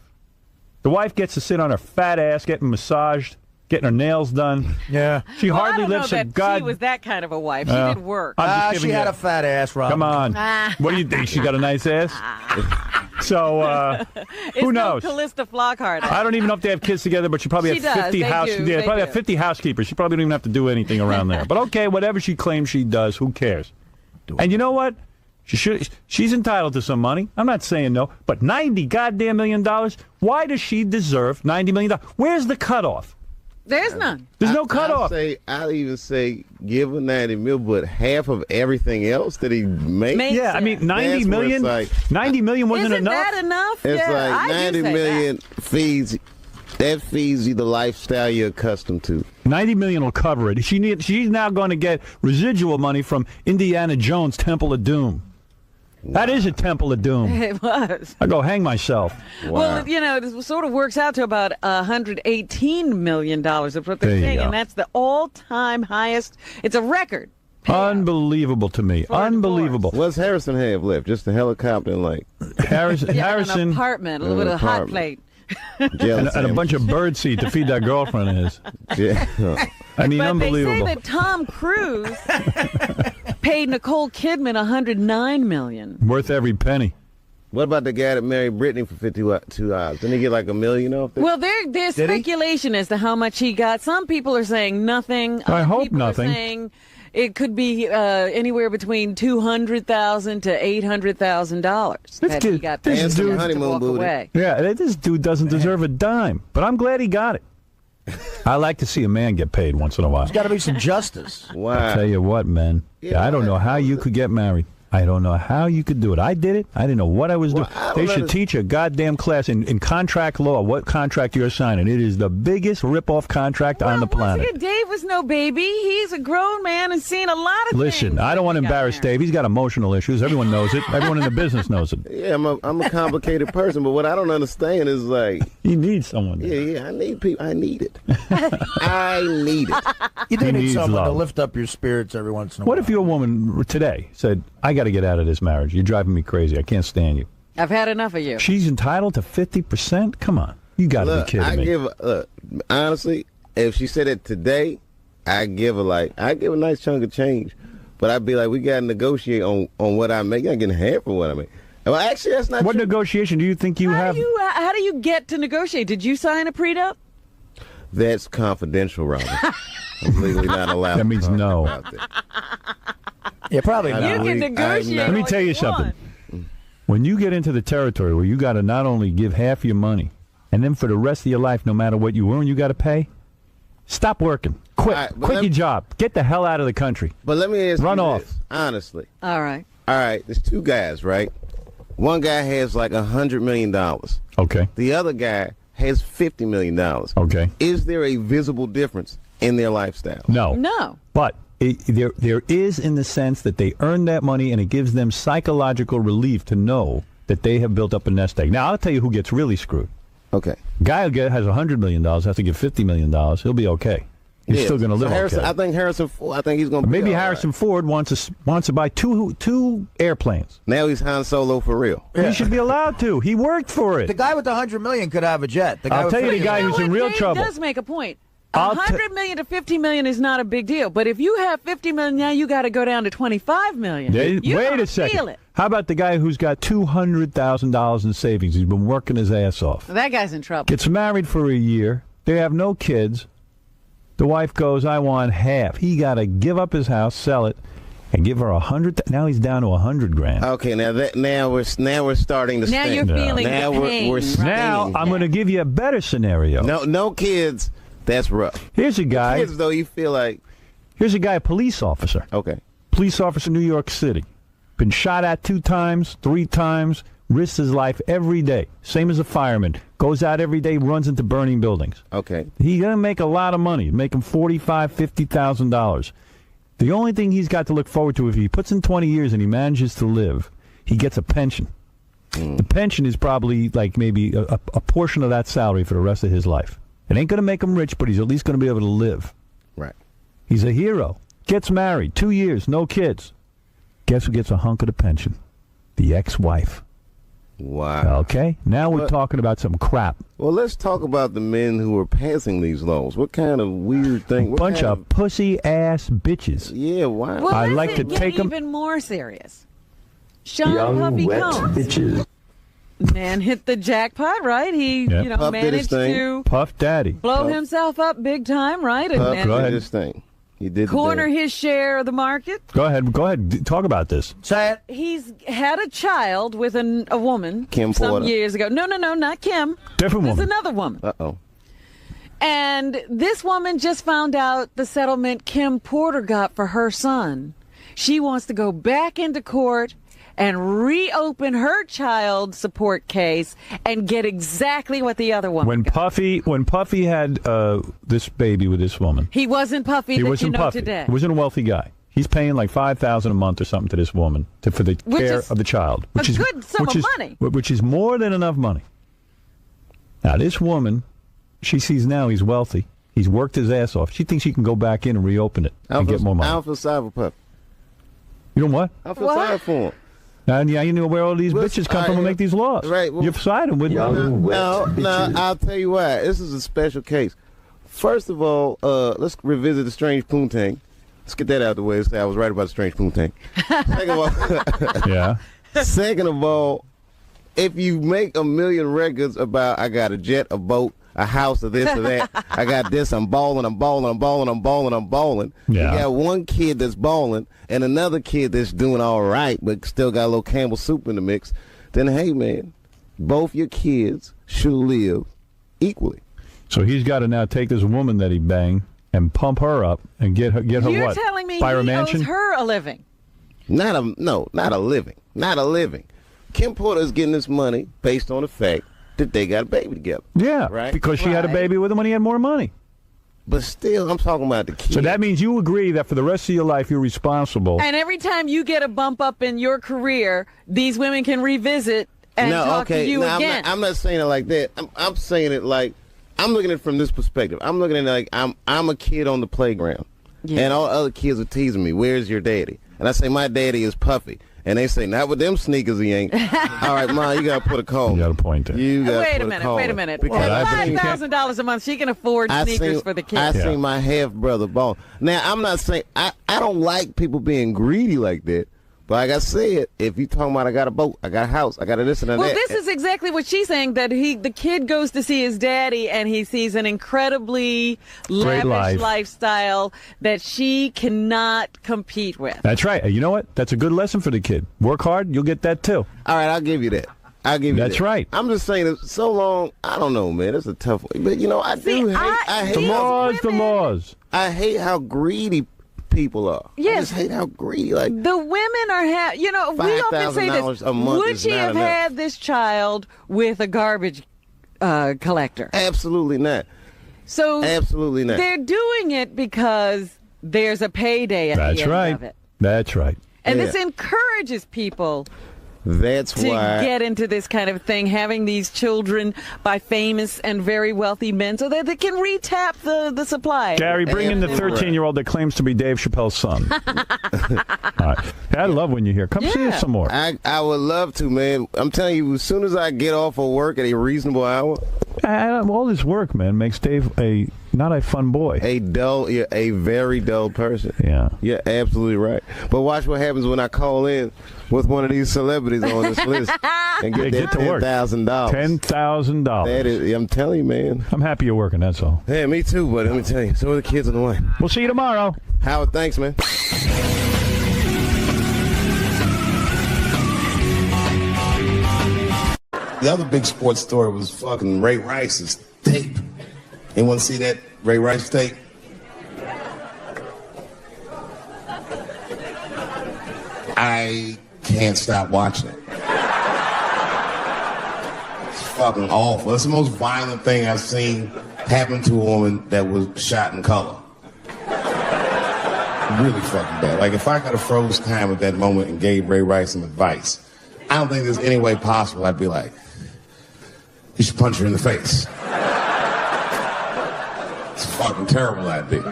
E: The wife gets to sit on her fat ass, getting massaged, getting her nails done.
D: Yeah.
E: She
F: Well,
E: hardly
F: I don't know
E: lifts a
F: that
E: god.
F: she was that kind of a wife. She did work.
E: I'm just
D: She
E: giving
D: had
E: you-
D: a fat ass, Rob.
E: Come on. What do you think? She got a nice ass? So,
F: It's
E: who
F: no
E: knows?
F: Callista Flockhart.
E: I don't even know if they have kids together, but she probably
F: She
E: have 50
F: does. They do.
E: Yeah,
F: They
E: probably
F: do.
E: have 50 housekeepers. She probably don't even have to do anything around there. But okay, whatever she claims she does, who cares? And you know what? She's entitled to some money. I'm not saying no, but $90 goddamn million. Why does she deserve $90 million? Where's the cutoff?
F: There's none.
E: There's no cutoff.
G: I'll even say give her 90 mil, but half of everything else that he makes.
E: Yeah, I mean, 90
G: That's
E: million.
G: what it's like.
E: 90 million wasn't
F: Isn't
E: enough.
F: that enough?
G: It's
F: Yeah,
G: like
F: I do
G: 90
F: say
G: million
F: that.
G: feeds. That feeds you the lifestyle you're accustomed to.
E: 90 million will cover it. She's now going to get residual money from Indiana Jones' Temple of Doom. That is a temple of doom.
F: It was.
E: I go hang myself.
G: Wow.
F: Well, it sort of works out to about $118 million of what they're
E: There you
F: saying,
E: go.
F: and that's the all-time highest. It's a record. payout.
E: Unbelievable to me.
F: For a
E: Unbelievable.
G: What's Harrison have left? Just a helicopter and like
E: Harrison,
F: Yeah,
E: Harrison
F: an apartment, a little bit of hot plate.
G: jelly
E: and a bunch of bird seed to feed that girlfriend of his.
G: Yeah.
E: I mean,
F: But
E: unbelievable.
F: they say that Tom Cruise paid Nicole Kidman $109 million.
E: Worth every penny.
G: What about the guy that married Britney for 52 hours? Didn't he get like $1 million off that?
F: Well, there's
D: Did he?
F: speculation as to how much he got. Some people are saying nothing.
E: I
F: Other
E: hope
F: people
E: nothing.
F: Are saying it could be anywhere between $200,000 to $800,000 that he got paid
G: this dude-
F: to
G: honeymoon
F: walk
G: booty.
F: away.
E: Yeah, this dude doesn't deserve a dime, but I'm glad he got it. I like to see a man get paid once in a while.
D: There's got to be some justice.
E: Tell
G: Wow.
E: you what, man.
G: Yeah,
E: I don't know how you could get married. I don't know how you could do it. I did it. I didn't know what I was doing.
G: I
E: They
G: don't
E: should
G: understand.
E: teach a goddamn class in contract law what contract you're signing. It is the biggest rip-off contract on the
F: Once
E: planet.
F: again, Dave was no baby. He's a grown man and seen a lot of
E: Listen,
F: things.
E: I don't want to
F: when he got
E: embarrass
F: married.
E: Dave. He's got emotional issues. Everyone knows it. Everyone in the business knows it.
G: Yeah, I'm a complicated person, but what I don't understand is like,
E: He needs someone.
G: yeah, I need people. I need it. I need it.
D: You do
E: He
D: need
E: needs
D: someone to
E: love.
D: lift up your spirits every once in a
E: What
D: while.
E: if your woman today said, I got to get out of this marriage. You're driving me crazy. I can't stand you.
F: I've had enough of you.
E: She's entitled to 50%? Come on. You got to be
G: Look,
E: kidding
G: I
E: me.
G: give honestly, if she said it today, I give a nice chunk of change, but I'd be like, we got to negotiate on what I make. You're not getting half of what I make. Well, actually, that's not
E: What
G: true.
E: negotiation do you think you have?
F: How do you get to negotiate? Did you sign a prenup?
G: That's confidential, Robin. I'm legally not allowed.
E: That means
G: to talk
E: no.
G: about that.
D: Yeah, probably
G: I
D: not.
F: You
G: don't
F: can
G: believe-
F: negotiate.
G: Let
E: Let me
F: all
E: tell you something.
F: want.
E: When you get into the territory where you got to not only give half your money, and then for the rest of your life, no matter what you earn, you got to pay, stop working. Quit.
G: All right, but
E: Quit
G: let
E: your
G: me-
E: job. Get the hell out of the country.
G: But let me ask
E: Run
G: you
E: off.
G: this, honestly.
F: All right.
G: All right, there's two guys, right? One guy has like $100 million.
E: Okay.
G: The other guy has $50 million.
E: Okay.
G: Is there a visible difference in their lifestyle?
E: No.
F: No.
E: But there is in the sense that they earn that money and it gives them psychological relief to know that they have built up a nest egg. Now, I'll tell you who gets really screwed.
G: Okay.
E: Guy who has $100 million has to give $50 million. He'll be okay. He's
G: Yeah,
E: still going to
G: so
E: live
G: Harrison,
E: okay.
G: I think Harrison Ford, I think he's going to
E: Maybe
G: be all
E: Harrison
G: right.
E: Ford wants to buy two airplanes.
G: Now he's Han Solo for real.
E: He should be allowed to. He worked for it.
D: The guy with the $100 million could have a jet. The guy
E: I'll
D: with
E: tell you the
D: 50
E: guy
F: You know
E: who's in
F: what?
E: real
F: Dave
E: trouble.
F: does make a point.
E: I'll
F: $100 million to $50 million is not a big deal, but if you have $50 million now, you got to go down to $25 million. You're
E: Wait
F: gonna
E: a second.
F: Feel it.
E: How about the guy who's got $200,000 in savings? He's been working his ass off.
F: That guy's in trouble.
E: Gets married for a year. They have no kids. The wife goes, I want half. He got to give up his house, sell it, and give her $100. Now he's down to $100,000.
G: Okay, now we're starting to
F: Now
G: stink.
F: you're feeling
G: Now
F: the
G: we're
F: pain.
G: stinging.
E: Now I'm going to give you a better scenario.
G: No kids. That's rough.
E: Here's a guy.
G: Kids though, you feel like
E: A police officer.
G: okay.
E: Police officer in New York City. Been shot at 2 times, 3 times, risks his life every day. Same as a fireman. Goes out every day, runs into burning buildings.
G: Okay.
E: He's going to make a lot of money, make him $45,000, $50,000. The only thing he's got to look forward to, if he puts in 20 years and he manages to live, he gets a pension. The pension is probably like maybe a portion of that salary for the rest of his life. It ain't going to make him rich, but he's at least going to be able to live.
G: Right.
E: He's a hero. Gets married, 2 years, no kids. Guess who gets a hunk of the pension? The ex-wife.
G: Wow.
E: Okay? Now we're
G: But-
E: talking about some crap.
G: Well, let's talk about the men who are passing these laws. What kind of weird thing? What
E: Bunch
G: kind
E: of pussy-ass bitches.
G: Yeah. Why?
F: Well,
E: I
F: let's
E: like to
F: get
E: take 'em-
F: even more serious. Sean Puffy Combs.
E: bitches.
F: Man hit the jackpot, right? He,
E: Yep.
G: Puff did his
F: managed
G: thing.
F: to
E: Puff Daddy.
F: blow himself up big time, right? And,
G: Puff
F: and
E: Go ahead.
G: did his thing. He did the
F: corner
G: thing.
F: his share of the market.
E: Go ahead. Talk about this.
D: Say it.
F: He's had a child with a woman
G: Kim
F: some
G: Porter.
F: years ago. No, not Kim.
E: Different
F: There's
E: woman.
F: another woman.
G: Uh-oh.
F: And this woman just found out the settlement Kim Porter got for her son. She wants to go back into court and reopen her child support case and get exactly what the other one
E: When
F: got.
E: Puffy had this baby with this woman,
F: He wasn't Puffy
E: he
F: that
E: wasn't
F: you know
E: Puffy.
F: today.
E: He wasn't a wealthy guy. He's paying like $5,000 a month or something to this woman for the care of the child, which is
F: good sum of money.
E: Which is more than enough money. Now, this woman, she sees now he's wealthy. He's worked his ass off. She thinks she can go back in and reopen it and get more money.
G: I don't feel sorry for Puppy.
E: You know what?
G: I feel sorry for him.
E: And yeah, you know where all these bitches come from and make these laws.
G: Right. Well,
E: you're siding with them.
G: No, I'll tell you why. This is a special case. First of all, let's revisit the strange poontang. Let's get that out of the way. Say I was right about the strange poontang. Second of all,
E: yeah.
G: Second of all, if you make a million records about I got a jet, a boat, a house, or this or that, I got this, I'm balling.
E: Yeah.
G: You got one kid that's balling and another kid that's doing all right, but still got a little Campbell soup in the mix. Then hey, man, both your kids should live equally.
E: So he's got to now take this woman that he banged and pump her up and get her what?
F: You're telling me
E: Buy her
F: he
E: mansion?
F: owes her a living?
G: Not a living. Kim Porter is getting this money based on the fact that they got a baby together.
E: Yeah,
G: right.
E: Because she had a baby with him when he had more money.
G: But still, I'm talking about the kid.
E: So that means you agree that for the rest of your life you're responsible.
F: And every time you get a bump up in your career, these women can revisit and talk to you again.
G: I'm not saying it like that. I'm saying it like I'm looking at it from this perspective. I'm looking at it like I'm a kid on the playground, and all other kids are teasing me. Where's your daddy? And I say my daddy is Puffy. And they say, not with them sneakers, he ain't. All right, Ma, you got to put a call.
E: You got a point there.
F: Wait a minute. Because $5,000 a month, she can afford sneakers for the kids.
G: I seen my half-brother ball. Now, I'm not saying, I don't like people being greedy like that. But like I said, if you talking about I got a boat, I got a house, I got a this and that.
F: Well, this is exactly what she's saying, that the kid goes to see his daddy and he sees an incredibly lavish lifestyle that she cannot compete with.
E: That's right. You know what? That's a good lesson for the kid. Work hard, you'll get that too.
G: All right, I'll give you that.
E: That's right.
G: I'm just saying, it's so long, I don't know, man. It's a tough one. But, you know, I hate
E: the laws.
G: I hate how greedy people are.
F: Yes.
G: I just hate how greedy. Like
F: the women are, we often say this. Would she have had this child with a garbage collector?
G: Absolutely not.
F: So
G: absolutely not.
F: They're doing it because there's a payday at the end of it.
E: That's right.
F: And this encourages people.
G: That's why
F: to get into this kind of thing, having these children by famous and very wealthy men so that they can retap the supply.
E: Gary, bring in the 13-year-old that claims to be Dave Chappelle's son. All right. I love when you're here. Come see us some more.
G: I would love to, man. I'm telling you, as soon as I get off of work at a reasonable hour.
E: All this work, man, makes Dave not a fun boy.
G: A very dull person.
E: Yeah.
G: You're absolutely right. But watch what happens when I call in with one of these celebrities on this list and get that $10,000.
E: $10,000.
G: That is, I'm telling you, man.
E: I'm happy you're working, that's all.
G: Yeah, me too, but let me tell you, so are the kids on the way.
E: We'll see you tomorrow.
G: Howard, thanks, man.
A: The other big sports story was fucking Ray Rice's tape. Anyone see that Ray Rice tape? I can't stop watching it. It's fucking awful. It's the most violent thing I've seen happen to a woman that was shot in color. Really fucking bad. Like, if I could have froze time at that moment and gave Ray Rice some advice, I don't think there's any way possible I'd be like, you should punch her in the face. It's a fucking terrible idea.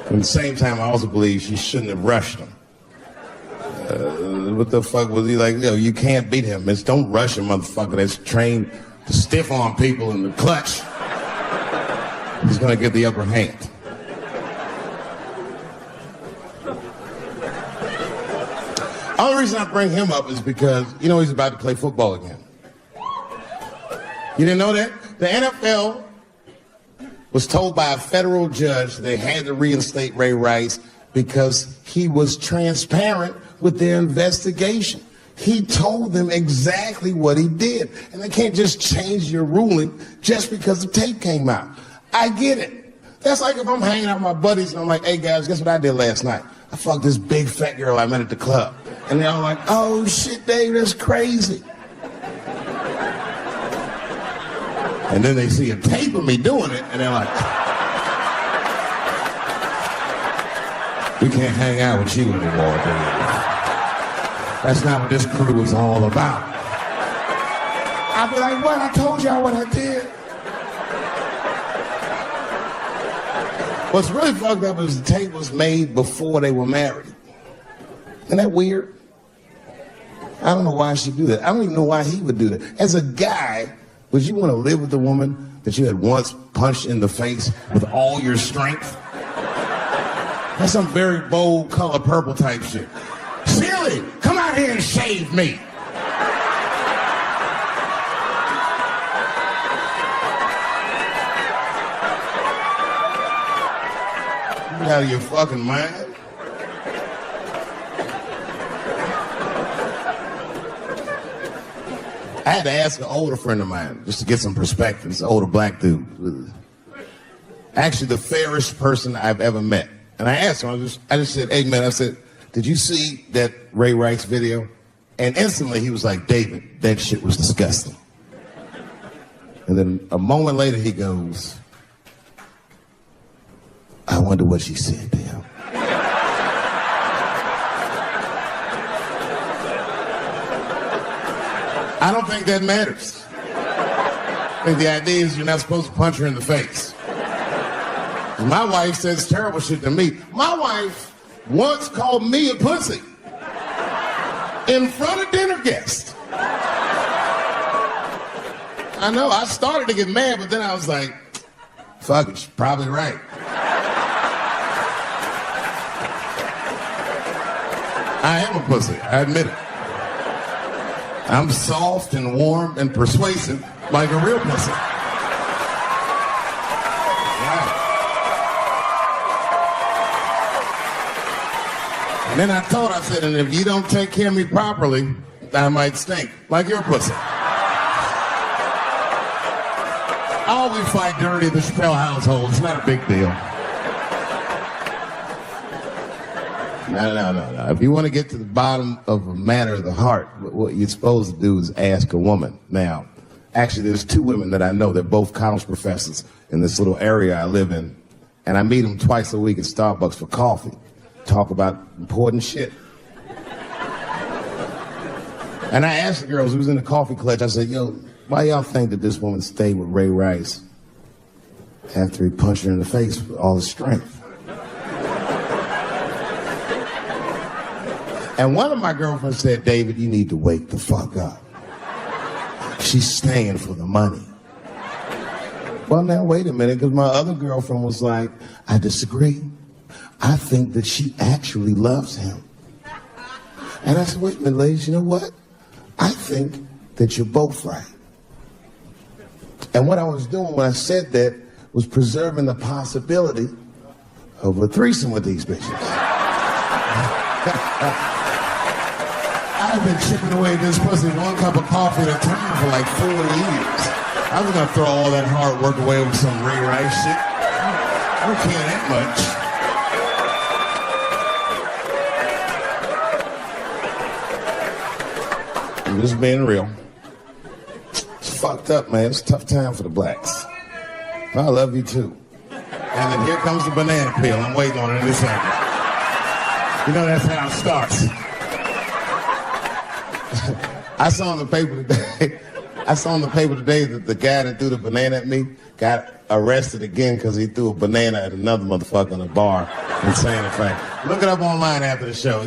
A: At the same time, I also believe she shouldn't have rushed him. What the fuck was he like? You can't beat him. It's don't rush a motherfucker that's trained to stiff arm people in the clutch. He's gonna get the upper hand. The only reason I bring him up is because, he's about to play football again. You didn't know that? The NFL was told by a federal judge they had to reinstate Ray Rice because he was transparent with their investigation. He told them exactly what he did. And they can't just change your ruling just because the tape came out. I get it. That's like if I'm hanging out with my buddies and I'm like, hey guys, guess what I did last night? I fucked this big fat girl I met at the club. And they're all like, oh shit, Dave, that's crazy. And then they see a tape of me doing it, and they're like, We can't hang out with you anymore, Dave. That's not what this crew is all about. I'd be like, what? I told y'all what I did. What's really fucked up is the tape was made before they were married. Isn't that weird? I don't know why she do that. I don't even know why he would do that. As a guy, would you want to live with a woman that you had once punched in the face with all your strength? That's some very bold color purple type shit. Silly, come out here and shave me. You out of your fucking mind? I had to ask an older friend of mine just to get some perspective. It's an older black dude. Actually, the fairest person I've ever met. And I asked him, I just said, hey, man, I said, did you see that Ray Rice video? And instantly he was like, David, that shit was disgusting. And then a moment later he goes, I wonder what she said to him. I don't think that matters. I think the idea is you're not supposed to punch her in the face. My wife says terrible shit to me. My wife once called me a pussy in front of dinner guests. I know, I started to get mad, but then I was like, fuck it, she's probably right. I am a pussy, I admit it. I'm soft and warm and persuasive like a real pussy. Yeah. And then I told her, I said, and if you don't take care of me properly, I might stink like your pussy. I always fight dirty in the Chappelle household. It's not a big deal. No. If you want to get to the bottom of a matter of the heart, what you're supposed to do is ask a woman. Now, actually, there's two women that I know. They're both college professors in this little area I live in. And I meet them twice a week at Starbucks for coffee. Talk about important shit. And I asked the girls who was in the coffee clutch, I said, yo, why y'all think that this woman stayed with Ray Rice after he punched her in the face with all his strength? And one of my girlfriends said, David, you need to wake the fuck up. She's staying for the money. Well, now, wait a minute, because my other girlfriend was like, I disagree. I think that she actually loves him. And I said, wait a minute, ladies, you know what? I think that you're both right. And what I was doing when I said that was preserving the possibility of a threesome with these bitches. I've been chipping away at this pussy one cup of coffee at a time for like 4 years. I was gonna throw all that hard work away with some Ray Rice shit. I don't care that much. I'm just being real. It's fucked up, man. It's a tough time for the blacks. I love you too. And then here comes the banana peel. I'm waiting on it in a second. You know that's how it starts. I saw in the paper today that the guy that threw the banana at me got arrested again because he threw a banana at another motherfucker in a bar in Santa Fe. Look it up online after the show.